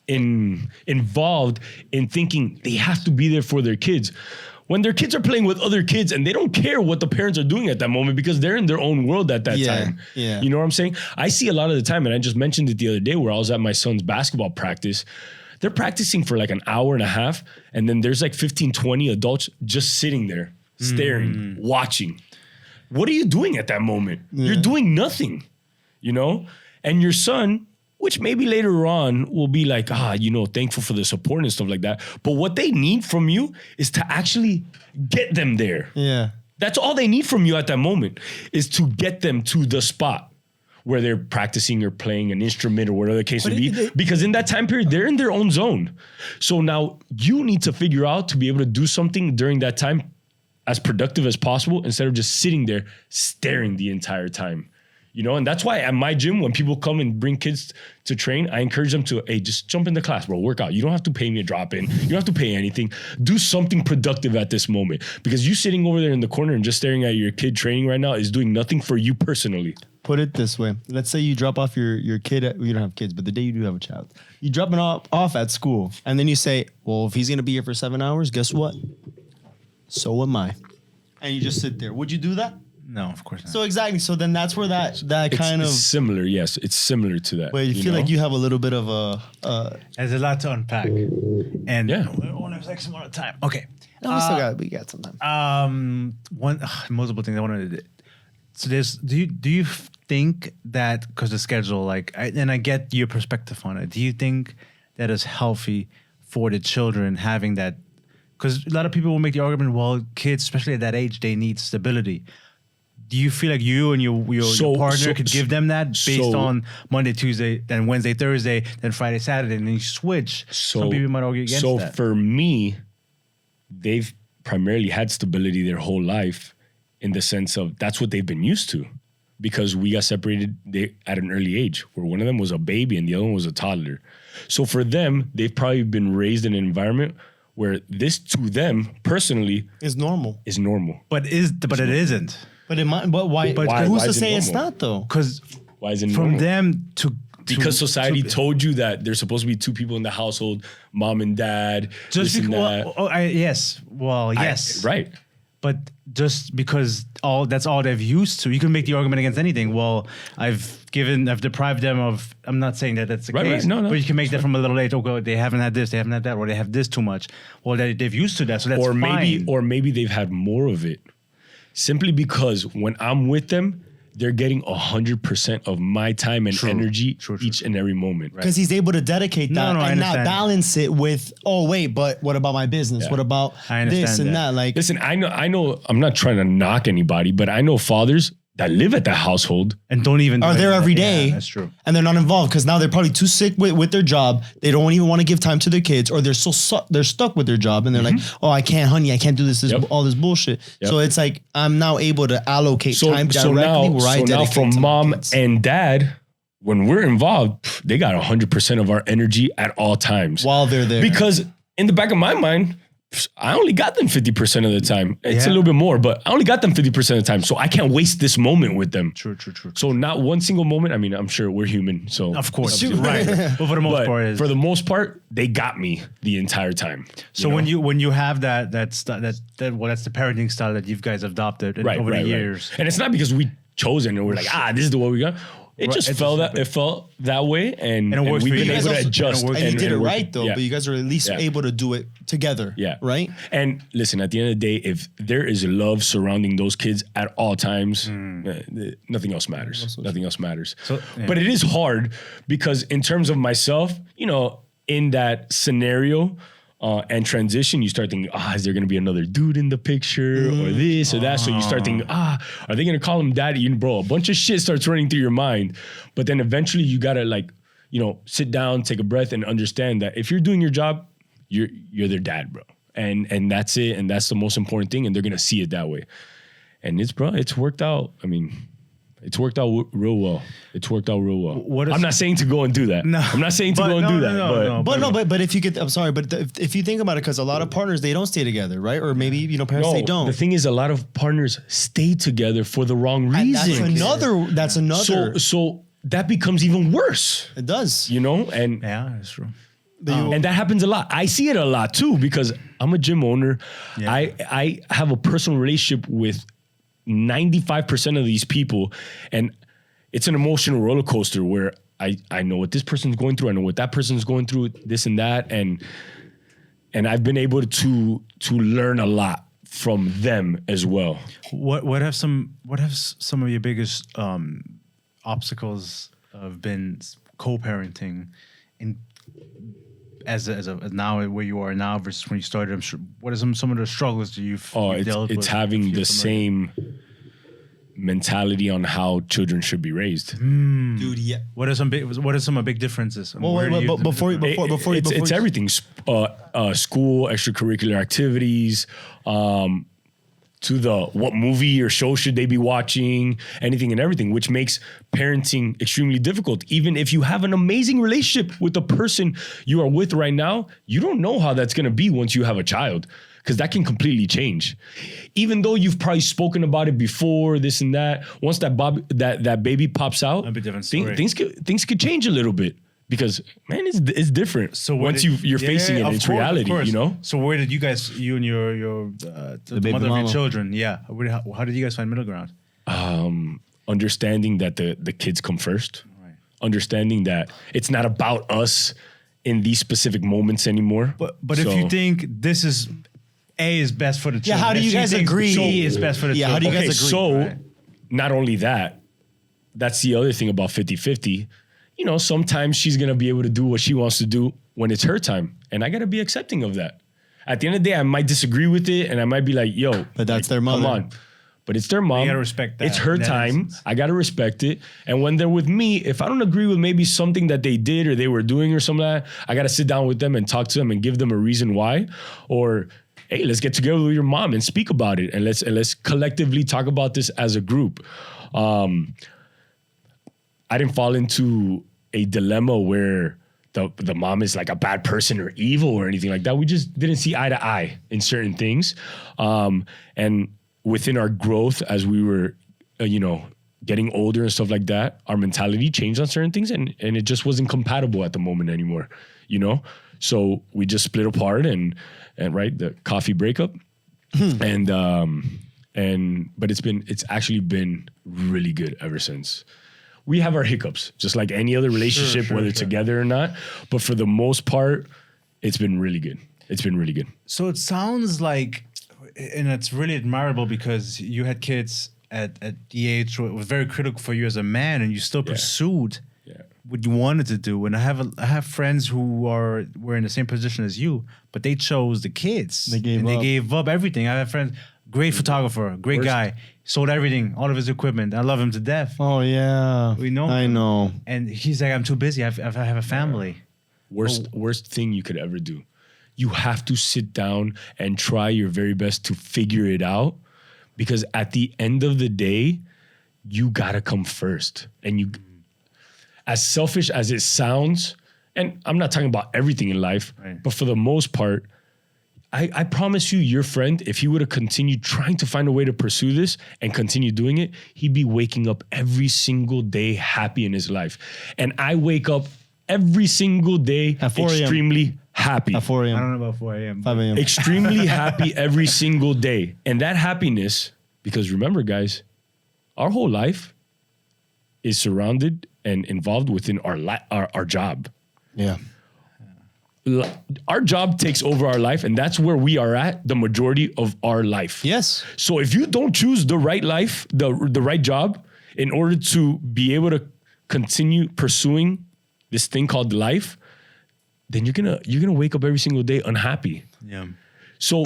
involved in thinking they have to be there for their kids. When their kids are playing with other kids and they don't care what the parents are doing at that moment because they're in their own world at that time. Yeah. You know what I'm saying? I see a lot of the time, and I just mentioned it the other day where I was at my son's basketball practice. They're practicing for like an hour and a half, and then there's like 15, 20 adults just sitting there, staring, watching. What are you doing at that moment? Yeah. You're doing nothing, you know? And your son, which maybe later on will be like, thankful for the support and stuff like that. But what they need from you is to actually get them there. Yeah. That's all they need from you at that moment is to get them to the spot where they're practicing or playing an instrument or whatever the case may be. Because in that time period, they're in their own zone. So now you need to figure out to be able to do something during that time as productive as possible instead of just sitting there staring the entire time. You know, and that's why at my gym, when people come and bring kids to train, I encourage them to, hey, just jump in the class, bro, work out. You don't have to pay me a drop in. You don't have to pay anything. Do something productive at this moment, because you sitting over there in the corner and just staring at your kid training right now is doing nothing for you personally. Put it this way. Let's say you drop off your kid. You don't have kids, but the day you do have a child, you drop him off at school. And then you say, well, if he's going to be here for 7 hours, guess what? So am I. And you just sit there. Would you do that? No, of course not. So exactly. So then that's where that kind of it's similar. Yes, it's similar to that. But you feel like you have a little bit of a. There's a lot to unpack, and we only have like some more time. Okay, no, we got some time. Multiple things I wanted to do. So do you think that, because the schedule, and I get your perspective on it, do you think that is healthy for the children having that? Because a lot of people will make the argument, well, kids, especially at that age, they need stability. Do you feel like you and your partner could give them that based on Monday, Tuesday, then Wednesday, Thursday, then Friday, Saturday, and then you switch? Some people might argue against that. So for me, they've primarily had stability their whole life, in the sense of that's what they've been used to, because we got separated at an early age, where one of them was a baby and the other one was a toddler. So for them, they've probably been raised in an environment where this, to them personally, is normal. But it isn't. But it might. But why? But who's to say it's not though? Because why is it from normal? them to because society told you that there's supposed to be two people in the household, mom and dad. Just this and that. Yes. Well, yes. Right. But just because that's all they've used to, you can make the argument against anything. Well, I've deprived them of. I'm not saying that that's the case. Right. No. But you can make that from a little age. Okay, they haven't had this, they haven't had that, or they have this too much. Well, they've used to that, so that's fine. Or maybe they've had more of it. Simply because when I'm with them, they're getting 100% of my time and energy each and every moment. Because he's able to dedicate that and not balance it with, oh, wait, but what about my business? What about this and that? Like, listen, I know, I'm not trying to knock anybody, but I know fathers that live at that household and don't even are there every day. Yeah, that's true. And they're not involved because now they're probably too sick with their job. They don't even want to give time to their kids, or they're they're stuck with their job and they're like, oh, I can't, honey, I can't do this all this bullshit. So it's like, I'm now able to allocate time directly where I dedicate now from mom kids. And dad, when we're involved, they got 100% of our energy at all times while they're there. Because in the back of my mind, I only got them 50% of the time. It's a little bit more, but I only got them 50% of the time. So I can't waste this moment with them. True. So not one single moment. I mean, I'm sure we're human. So of course, right. But for the most part, they got me the entire time. So when you have that's the parenting style that you guys adopted over the years. And it's not because we chose it and we're like, this is the way we got. It just felt that way, and we've been able to adjust. And you did it right, though. But you guys are at least able to do it together. Yeah. Right. And listen, at the end of the day, if there is love surrounding those kids at all times, nothing else matters. Nothing else matters. But it is hard because in terms of myself, in that scenario. And transition, you start thinking, is there going to be another dude in the picture or this or that? So you start thinking, are they going to call him daddy? Bro, a bunch of shit starts running through your mind. But then eventually you got to sit down, take a breath and understand that if you're doing your job, you're their dad, bro. And that's it. And that's the most important thing. And they're going to see it that way. And it's worked out. I mean, it's worked out real well. I'm not saying to go and do that. No. I'm not saying to go and do that. But if you get, I'm sorry, but if you think about it, because a lot of partners, they don't stay together, right? Or maybe, parents, they don't. The thing is, a lot of partners stay together for the wrong reason. That's another. So that becomes even worse. It does. And yeah, that's true. And that happens a lot. I see it a lot too, because I'm a gym owner. Yeah. I have a personal relationship with 95% of these people, and it's an emotional roller coaster where I know what this person's going through, I know what that person's going through, this and that, and I've been able to learn a lot from them as well. What have some of your biggest obstacles have been co-parenting in as now where you are now versus when you started? I'm sure. What are some of the struggles that you've dealt with? It's having the same mentality on how children should be raised. Dude, yeah. What are some big differences? It's everything. School, extracurricular activities, to the what movie or show should they be watching, anything and everything, which makes parenting extremely difficult. Even if you have an amazing relationship with the person you are with right now, you don't know how that's going to be once you have a child, because that can completely change. Even though you've probably spoken about it before, this and that, once that baby pops out, things could change a little bit. Because man, it's different. So once you're facing it, it's reality, you know. So where did you guys, you and the mother of your children, how did you guys find middle ground? Understanding that the kids come first. Right. Understanding that it's not about us in these specific moments anymore. But if you think this is A is best for the children, how do you guys agree? B is best for the children. How do you guys agree? So not only that, that's the other thing about 50-50. You know, sometimes she's going to be able to do what she wants to do when it's her time. And I got to be accepting of that. At the end of the day, I might disagree with it and I might be like, yo. But that's their mother. Come on. But it's their mom. You got to respect that. It's her time. I got to respect it. And when they're with me, if I don't agree with maybe something that they did or they were doing or something like that, I got to sit down with them and talk to them and give them a reason why. Or, hey, let's get together with your mom and speak about it. And let's collectively talk about this as a group. I didn't fall into a dilemma where the mom is like a bad person or evil or anything like that. We just didn't see eye to eye in certain things. And within our growth as we were, getting older and stuff like that, our mentality changed on certain things and it just wasn't compatible at the moment anymore, you know? So we just split apart and right, the coffee breakup. But it's actually been really good ever since. We have our hiccups, just like any other relationship, whether together or not. But for the most part, it's been really good. It's been really good. So it sounds like, and it's really admirable because you had kids at the age where it was very critical for you as a man, and you still pursued what you wanted to do. And I have friends who were in the same position as you, but they chose the kids. They gave up everything. I have friends, great photographer, great guy. Sold everything, all of his equipment. I love him to death. Oh, yeah. We know. I know. And he's like, I'm too busy. I have a family. Worst thing you could ever do. You have to sit down and try your very best to figure it out, because at the end of the day, you got to come first. And you, as selfish as it sounds, and I'm not talking about everything in life, but for the most part, I promise you, your friend, if he would have continued trying to find a way to pursue this and continue doing it, he'd be waking up every single day happy in his life. And I wake up every single day extremely happy. At 4 a.m. I don't know about 4 a.m. 5 a.m. Extremely happy every single day. And that happiness, because remember, guys, our whole life is surrounded and involved within our job. Yeah. Our job takes over our life, and that's where we are at the majority of our life. Yes. So if you don't choose the right life, the right job, in order to be able to continue pursuing this thing called life, then you're gonna wake up every single day unhappy. Yeah. So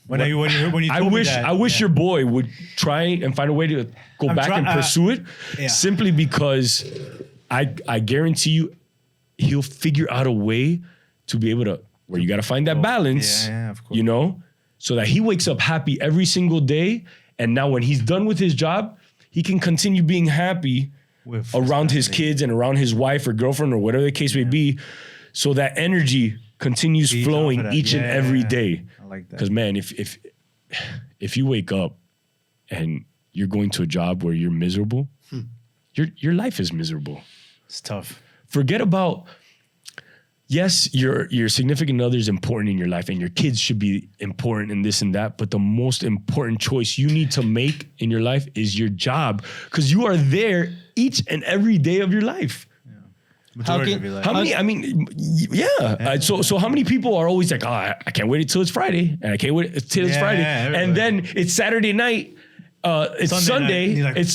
when you I wish your boy would try and find a way to go back and pursue it, simply because I guarantee you he'll figure out a way to be able to, where you got to find that balance, of course. you know, so that he wakes up happy every single day. And now when he's done with his job, he can continue being happy around his kids and around his wife or girlfriend or whatever the case may be. So that energy continues flowing each and every day. I like that. Because man, if you wake up and you're going to a job where you're miserable, your life is miserable. It's tough. Forget about, yes, your significant other is important in your life and your kids should be important and this and that, but the most important choice you need to make in your life is your job, because you are there each and every day of your life. So how many people are always like, I can't wait until it's Friday, and I can't wait until it's Friday, and then it's Saturday night, it's Sunday, like, it's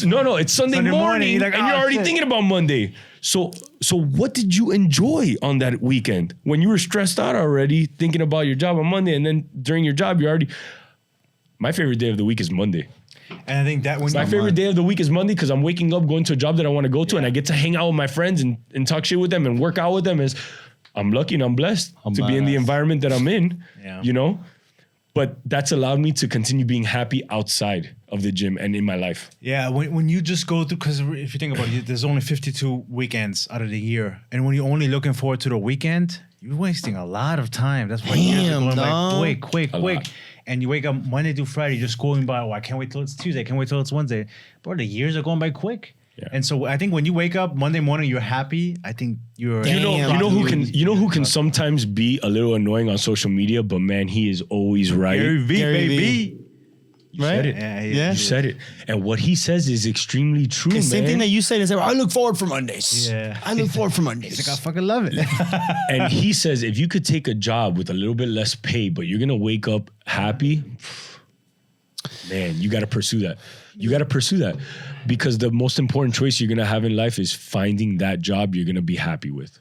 Sunday morning, like, and you're already thinking about Monday. So what did you enjoy on that weekend when you were stressed out already thinking about your job on Monday, and then during your job my favorite day of the week is Monday. And I think that when my favorite day of the week is Monday, because I'm waking up, going to a job that I want to go to, and I get to hang out with my friends and talk shit with them and work out with them. I'm lucky and I'm blessed to be in the environment that I'm in, you know? But that's allowed me to continue being happy outside of the gym and in my life. Yeah, when you just go through, because if you think about it, there's only 52 weekends out of the year. And when you're only looking forward to the weekend, you're wasting a lot of time. That's why years are going by quick. And you wake up Monday through Friday just going by, I can't wait till it's Tuesday, I can't wait till it's Wednesday. Bro, the years are going by quick. Yeah. And so I think when you wake up Monday morning, you're happy. I think you're. You know who can sometimes be a little annoying on social media, but man, he is always right. Gary V. You said it. Yeah. You said it. And what he says is extremely true, man. Same thing that you said is, I look forward for Mondays. Yeah. I look forward for Mondays. He's like, I fucking love it. And he says, if you could take a job with a little bit less pay, but you're going to wake up happy, man, you got to pursue that. You got to pursue that, because the most important choice you're going to have in life is finding that job you're going to be happy with.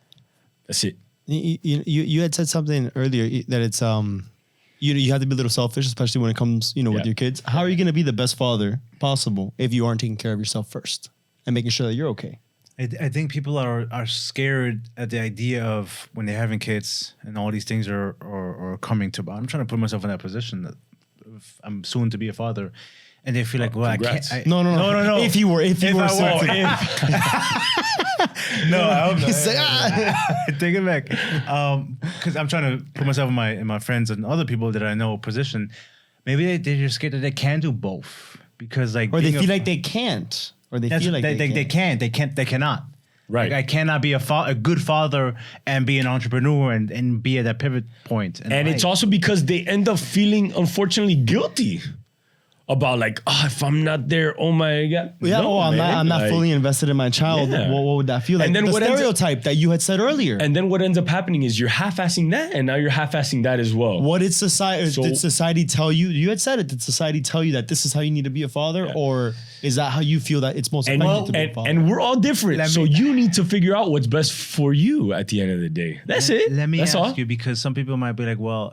That's it. You had said something earlier that it's you have to be a little selfish, especially when it comes with your kids. How are you going to be the best father possible if you aren't taking care of yourself first and making sure that you're okay? I think people are scared at the idea of when they're having kids and all these things are coming to. I'm trying to put myself in that position that I'm soon to be a father. And they feel like, well, congrats. I can't. No. If you were, no, I hope not. Take it back. Because I'm trying to put myself in my friends and other people that I know position. Maybe they're just scared that they can't do both, because or they feel like they can't, or they feel like they cannot. Right. Like, I cannot be a good father and be an entrepreneur and be at that pivot point. And it's also because they end up feeling, unfortunately, guilty about like, if I'm not there, oh my God. Yeah, I'm not fully invested in my child. Yeah. What would that feel like? And then the stereotype that you had said earlier. And then what ends up happening is you're half-assing that, and now you're half-assing that as well. What did society tell you? You had said it. Did society tell you that this is how you need to be a father? Yeah. Or is that how you feel that it's most effective to be a father? And we're all different. So you need to figure out what's best for you at the end of the day. That's it. Let me ask you, because some people might be like, well,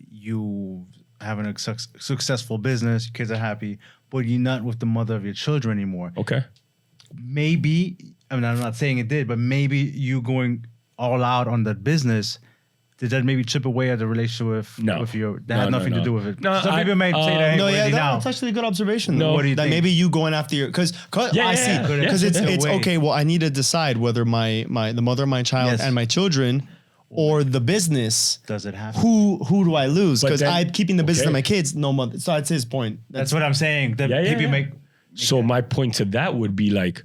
you having a successful business, your kids are happy, but you're not with the mother of your children anymore. Okay. Maybe, I'm not saying it did, but maybe you going all out on that business, did that maybe chip away at the relationship with your, that had nothing to do with it? No, some people may say that. That's actually a good observation. No, what do you think? Maybe you going after your, because I see, because it's okay, well, I need to decide whether the mother of my child and my children or the business, does it happen? Who do I lose? Because I'm keeping the business of my kids. No mother. So that's his point. That's what I'm saying. That people make so my point to that would be like,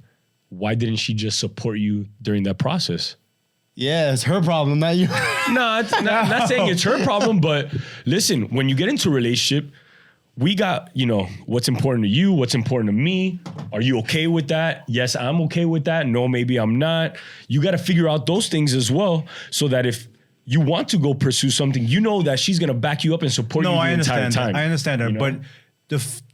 why didn't she just support you during that process? Yeah, it's her problem, not you. No, not saying it's her problem, but listen, when you get into a relationship, we got, what's important to you, what's important to me. Are you okay with that? Yes, I'm okay with that. No, maybe I'm not. You got to figure out those things as well, so that if you want to go pursue something, you know that she's going to back you up and support you the entire time. I understand her, but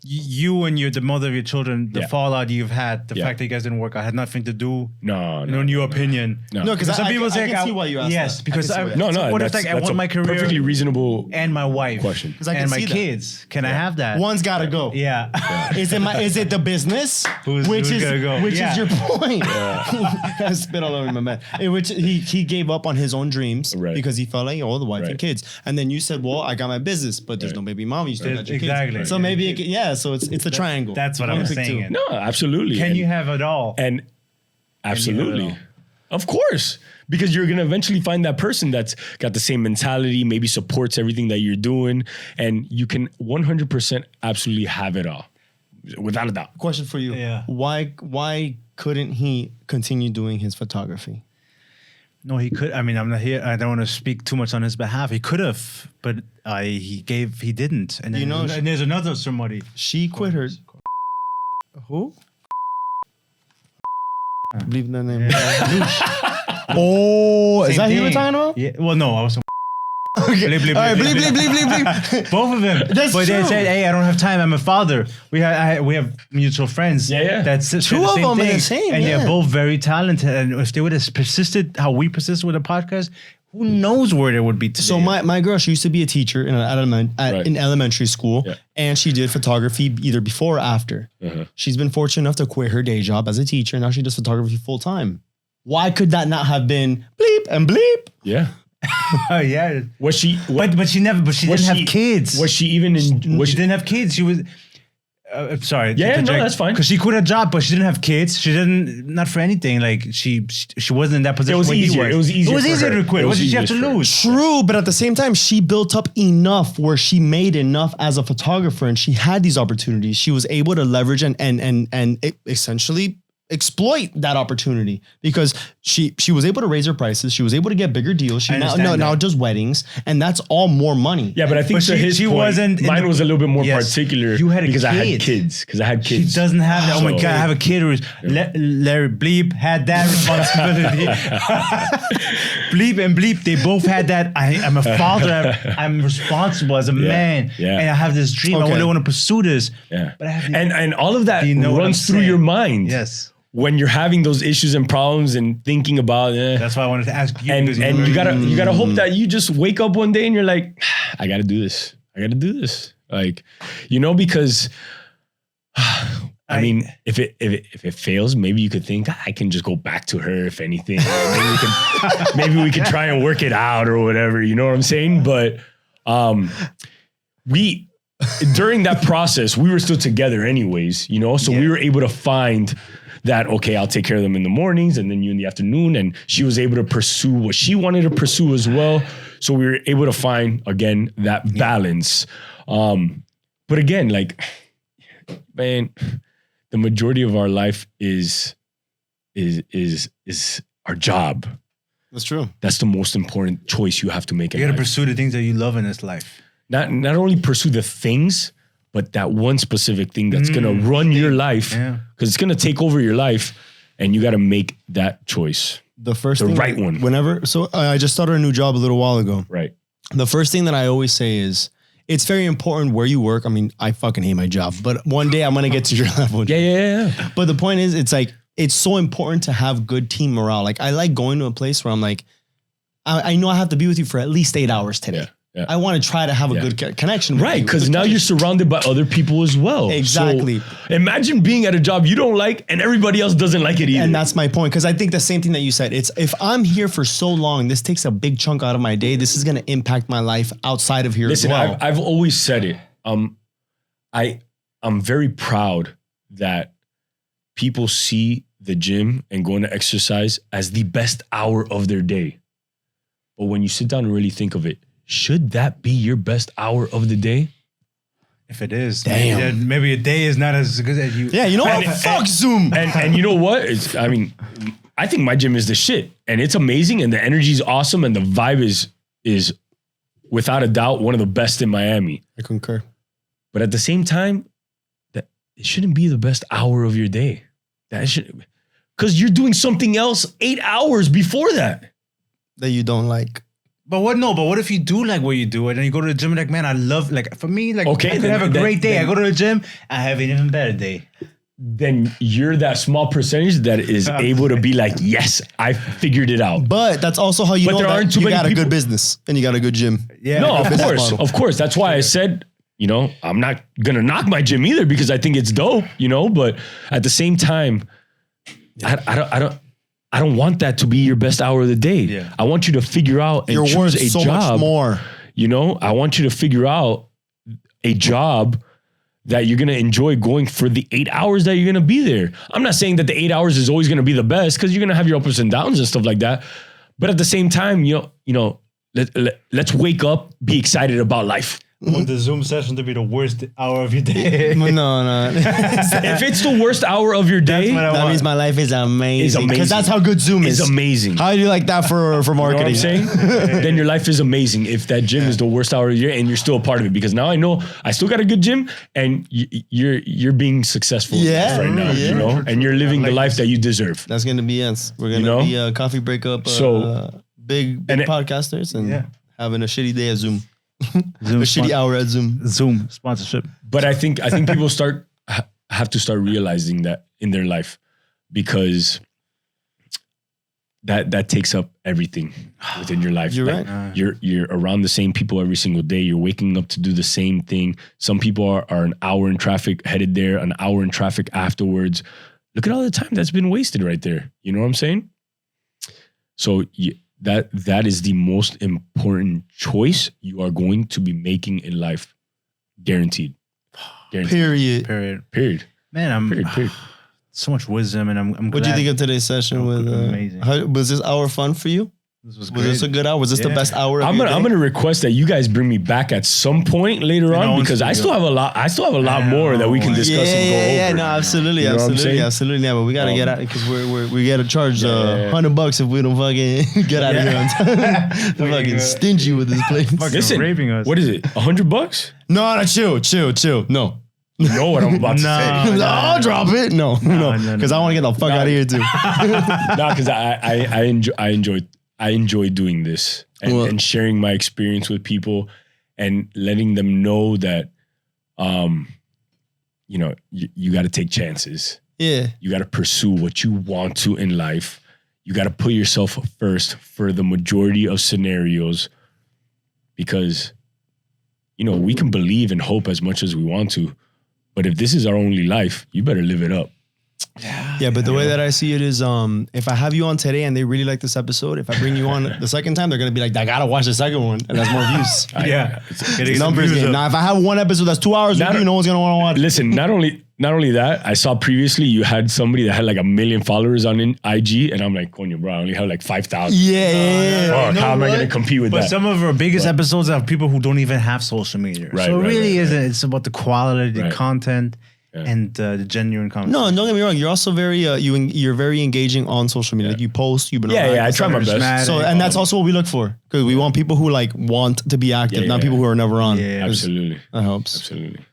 you and the mother of your children, the fallout you've had, the fact that you guys didn't work out had nothing to do. In your opinion. No, because some people say, I can see why you asked. Yes, that. because I want my career, perfectly reasonable and my wife question, and my kids. Can I have that? One's got to go. Yeah. Is it the business? Which is your point? I spit all over my man. In which he gave up on his own dreams because he felt like the wife and kids, and then you said, well, I got my business, but there's no baby mama. You still got your kids. So maybe so it's a triangle. That's what I'm saying. No, absolutely. Can you have it all? And absolutely. Of course. Because you're going to eventually find that person that's got the same mentality, maybe supports everything that you're doing, and you can 100% absolutely have it all. Without a doubt. Question for you. Yeah. Why couldn't he continue doing his photography? No, he could. I mean, I'm not here. I don't want to speak too much on his behalf. He could have, but he didn't. And then, and there's another somebody. She quit her. Who? I believe that name. Oh, is that who you were talking about? Yeah. Well, no, I was. Okay. Bleep. Both of them. That's true. They said, "Hey, I don't have time. I'm a father." We have mutual friends. Yeah. That's two of them are the same. And they're both very talented. And if they would have persisted how we persisted with the podcast, who knows where they would be today. So my girl, she used to be a teacher in elementary school, and she did photography either before or after. Uh-huh. She's been fortunate enough to quit her day job as a teacher, and now she does photography full time. Why could that not have been bleep and bleep? Yeah. Oh yeah. Was she? But she never. But she didn't have kids. Was she even in? She didn't have kids. She was. Sorry. Yeah, no, that's fine. Because she quit her job, but she didn't have kids. She didn't, not for anything. Like she wasn't in that position. It was easier. It was easier to quit. What did she have to lose? True, but at the same time, she built up enough where she made enough as a photographer, and she had these opportunities. She was able to leverage and essentially exploit that opportunity because she was able to raise her prices. She was able to get bigger deals. She now does weddings, and that's all more money. Yeah, but I think to his point, mine was a little bit more particular because I had kids. She doesn't have that. Oh my God, I have a kid who's Larry Bleep had that responsibility. Bleep and Bleep, they both had that. I'm a father. I'm responsible as a man, and I have this dream. I really want to pursue this. Yeah, but I have and all of that runs through your mind. Yes. When you're having those issues and problems and thinking about that's why I wanted to ask you. And you gotta hope that you just wake up one day and you're like, I gotta do this. Like, because I mean, if it fails, maybe you could think I can just go back to her if anything. Maybe we can try and work it out or whatever. You know what I'm saying? But during that process, we were still together anyways, so we were able to find that, okay, I'll take care of them in the mornings and then you in the afternoon. And she was able to pursue what she wanted to pursue as well. So we were able to find, again, that balance. But again, like, man, the majority of our life is our job. That's true. That's the most important choice you have to make. You got to pursue the things that you love in this life. Not only pursue the things, but that one specific thing that's going to run your life, because it's going to take over your life, and you got to make that choice. The right one. So I just started a new job a little while ago. Right. The first thing that I always say is, it's very important where you work. I mean, I fucking hate my job, but one day I'm going to get to your level. Yeah. But the point is, it's like, it's so important to have good team morale. Like, I like going to a place where I'm like, I know I have to be with you for at least 8 hours today. Yeah. I want to try to have a good connection with you. Right, because now you're surrounded by other people as well. Exactly. So imagine being at a job you don't like and everybody else doesn't like it either. And that's my point, because I think the same thing that you said. It's, if I'm here for so long, this takes a big chunk out of my day. This is going to impact my life outside of here as well. I've always said it. I'm very proud that people see the gym and going to exercise as the best hour of their day. But when you sit down and really think of it, should that be your best hour of the day? If it is, damn. maybe a day is not as good as you. Yeah, you know what? Fuck Zoom. And you know what? I think my gym is the shit, and it's amazing, and the energy is awesome, and the vibe is without a doubt one of the best in Miami. I concur. But at the same time, that it shouldn't be the best hour of your day. That should, because you're doing something else 8 hours before that you don't like. But what if you do like what you do and then you go to the gym and like, man, I love, like, for me, like, okay, I could have a great day. I go to the gym, I have an even better day. Then you're that small percentage that is able to be like, yes, I figured it out. But that's also how you know that you got a good business and you got a good gym. Yeah. No, of course. That's why I said, I'm not going to knock my gym either because I think it's dope, but at the same time, I don't want that to be your best hour of the day. Yeah. I want you to figure out and choose a job. Much more. I want you to figure out a job that you're going to enjoy going for the 8 hours that you're going to be there. I'm not saying that the 8 hours is always going to be the best because you're going to have your ups and downs and stuff like that. But at the same time, let's wake up, be excited about life. I want the Zoom session to be the worst hour of your day. No. If it's the worst hour of your day, that means my life is amazing. Because that's how good Zoom is. It's amazing. How do you like that for marketing? You know what I'm saying? Then your life is amazing if that gym is the worst hour of your day and you're still a part of it. Because now I know I still got a good gym and you're being successful right now, and you're living the life that you deserve. That's going to be us. We're going to be a coffee breakup, big podcasters and having a shitty day at Zoom. A shitty hour at Zoom sponsorship. But I think people have to start realizing that in their life, because that takes up everything within your life. You're right. You're around the same people every single day. You're waking up to do the same thing. Some people are an hour in traffic headed there, an hour in traffic afterwards. Look at all the time that's been wasted right there. You know what I'm saying? So that is the most important choice you are going to be making in life. Guaranteed. Period. Man, period. So much wisdom, and I'm glad. What do you think of today's session? Amazing. Was this hour fun for you? Was this a good hour? Was this the best hour? I'm gonna request that you guys bring me back at some point later on because I still have a lot more that we can discuss and go over. Yeah, no, absolutely. Yeah, but we gotta get out because we gotta charge $100 if we don't fucking get out of here on time. They're fucking stingy with this place. Listen, raping us. What is it? $100? No, chill. No. You know what I'm about to say. I'll drop it. No, because I want to get the fuck out of here too. No, because I enjoy doing this and sharing my experience with people and letting them know that, you got to take chances. Yeah. You got to pursue what you want to in life. You got to put yourself first for the majority of scenarios because, we can believe and hope as much as we want to. But if this is our only life, you better live it up. Yeah, but the way that I see it is, if I have you on today and they really like this episode, if I bring you on the second time, they're gonna be like, I gotta watch the second one, and that's more views. It's numbers game. Now, if I have one episode that's 2 hours, no one's gonna want to watch. Listen, not only that, I saw previously you had somebody that had like 1 million followers on IG, and I'm like, Coño, bro, I only have like 5,000. Yeah. How am I gonna compete with that? But some of our biggest episodes are people who don't even have social media. Right, so it really isn't. It's about the quality, the content. Yeah. And the genuine conversation. No, don't get me wrong. You're also very you're very engaging on social media. Like you post, you've been I try my best. So and that's also what we look for because we want people who like want to be active, not people who are never on. Yeah, absolutely. That helps. Absolutely.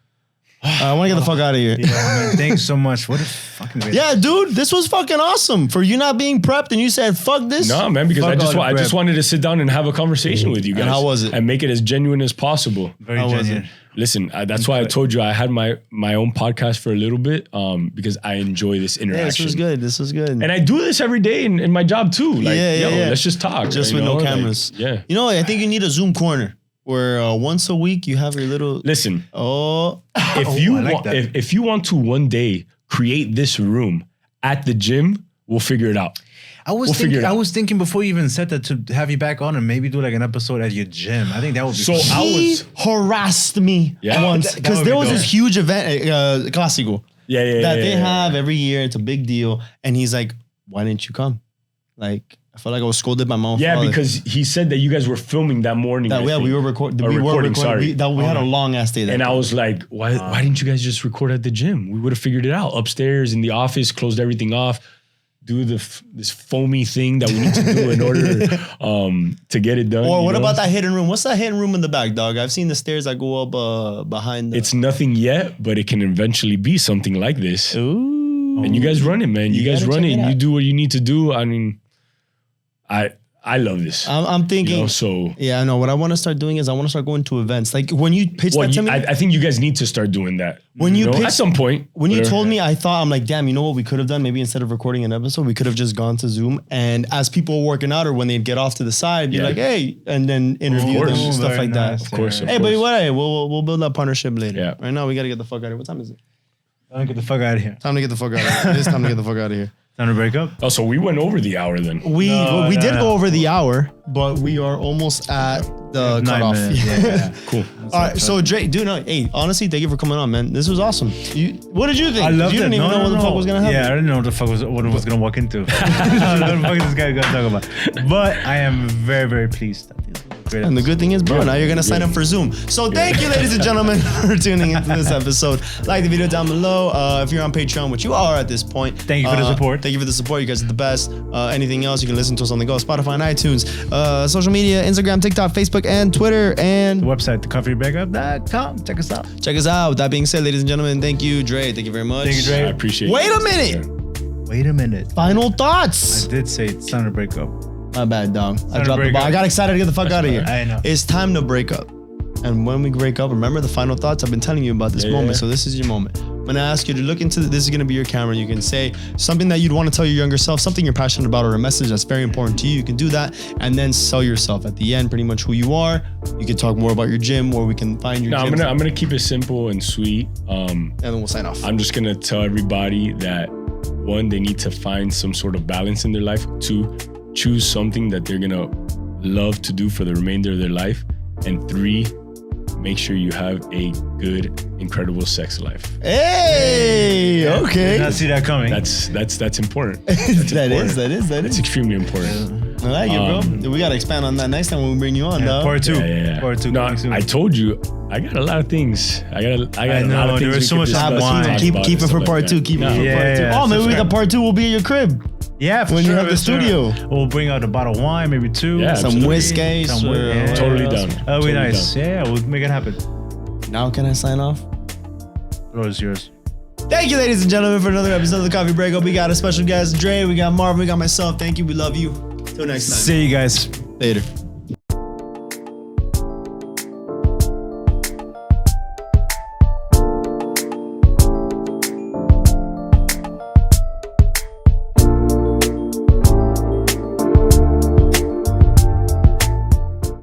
I want to get the fuck out of here. Yeah, man, thanks so much. What a fucking great. Yeah, dude, this was fucking awesome. For you not being prepped and you said fuck this. No, man, because I just wanted to sit down and have a conversation with you guys. And how was it? And make it as genuine as possible. Very genuine. Listen, that's why I told you I had my own podcast for a little bit because I enjoy this interaction. Yeah, this was good. And I do this every day in my job too. Like, let's just talk. Just with no cameras. Like, I think you need a Zoom corner where once a week you have your little... Listen. If you want to one day create this room at the gym, we'll figure it out. I was thinking before you even said that to have you back on and maybe do like an episode at your gym. I think that would be fun. He harassed me once because there was this huge event, Clásico, that they have every year. It's a big deal. And he's like, why didn't you come? Like, I felt like I was scolded by my own father. Because he said that you guys were filming that morning. We were recording. Sorry. We had a long ass day. And I was like, why didn't you guys just record at the gym? We would have figured it out. Upstairs in the office, closed everything off. Do this foamy thing that we need to do in order to get it done. Or what about that hidden room? What's that hidden room in the back, dog? I've seen the stairs that go up behind. It's nothing yet, but it can eventually be something like this. Ooh. And you guys run it, man. You guys run it and you do what you need to do. I mean, I love this. I'm thinking. Yeah, I know. What I want to start doing is I want to start going to events. Like when you pitched that to me. I think you guys need to start doing that. When you pitched, at some point. When you told me, I'm like, damn, you know what we could have done? Maybe instead of recording an episode, we could have just gone to Zoom. And as people were working out or when they'd get off to the side, be like, hey, and then interview them and stuff like that. Of course. Hey, but we'll build that partnership later. Yeah. Right now, we got to get the fuck out of here. What time is it? Time to get the fuck out of here. Time to get the fuck out of here. It is time to get the fuck out of here. Time to break up? Oh, so we went over the hour then. We did go over the hour, but we are almost at the cutoff. Yeah. Cool. All right, so Dre, hey, honestly, thank you for coming on, man. This was awesome. What did you think? I loved it. You didn't even know what the fuck was gonna happen. Yeah, I didn't know what the fuck was gonna walk into. What the fuck is this guy gonna talk about? But I am very, very pleased. And the good thing is, bro, now you're gonna sign up for Zoom. So thank you, ladies and gentlemen, for tuning into this episode. Like the video down below. If you're on Patreon, which you are at this point, thank you for the support. Thank you for the support. You guys are the best. Anything else, you can listen to us on the go, Spotify and iTunes, social media, Instagram, TikTok, Facebook, and Twitter, and the website, thecoffeebreakup.com. Check us out. Check us out. With that being said, ladies and gentlemen, thank you, Dre. Thank you very much. Thank you, Dre. I appreciate it. Wait a minute. Final thoughts. I did say it's time to break up. My bad, dog. I dropped the ball. I got excited to get the fuck out of here. I know. It's time to break up. And when we break up, remember the final thoughts? I've been telling you about this moment. So this is your moment. I'm going to ask you to look into this. Is going to be your camera. You can say something that you'd want to tell your younger self, something you're passionate about, or a message that's very important to you. You can do that and then sell yourself at the end, pretty much who you are. You can talk more about your gym, or we can find your gym. I'm gonna keep it simple and sweet. And then we'll sign off. I'm just going to tell everybody that 1, they need to find some sort of balance in their life. 2, choose something that they're gonna love to do for the remainder of their life. And 3, make sure you have a good, incredible sex life. Hey, okay. Did not see that coming. That's important. That is. It's extremely important. I like it, bro. We gotta expand on that next time when we bring you on, though. Part 2. Yeah. Part 2. No, I told you, I got a lot of things. I got a lot of things. There's so much Keep it for part 2. Keep it for part 2. Oh, maybe the part 2 will be at your crib. Yeah, for when sure, you have the studio. We'll bring out a bottle of wine, maybe 2. Yeah, some whiskey. Totally down. That'll be nice. Down. Yeah, we'll make it happen. Now can I sign off? The road is yours. Thank you, ladies and gentlemen, for another episode of the Coffee Breakup. We got a special guest, Dre. We got Marvin. We got myself. Thank you. We love you. Till next time. See you guys. Later.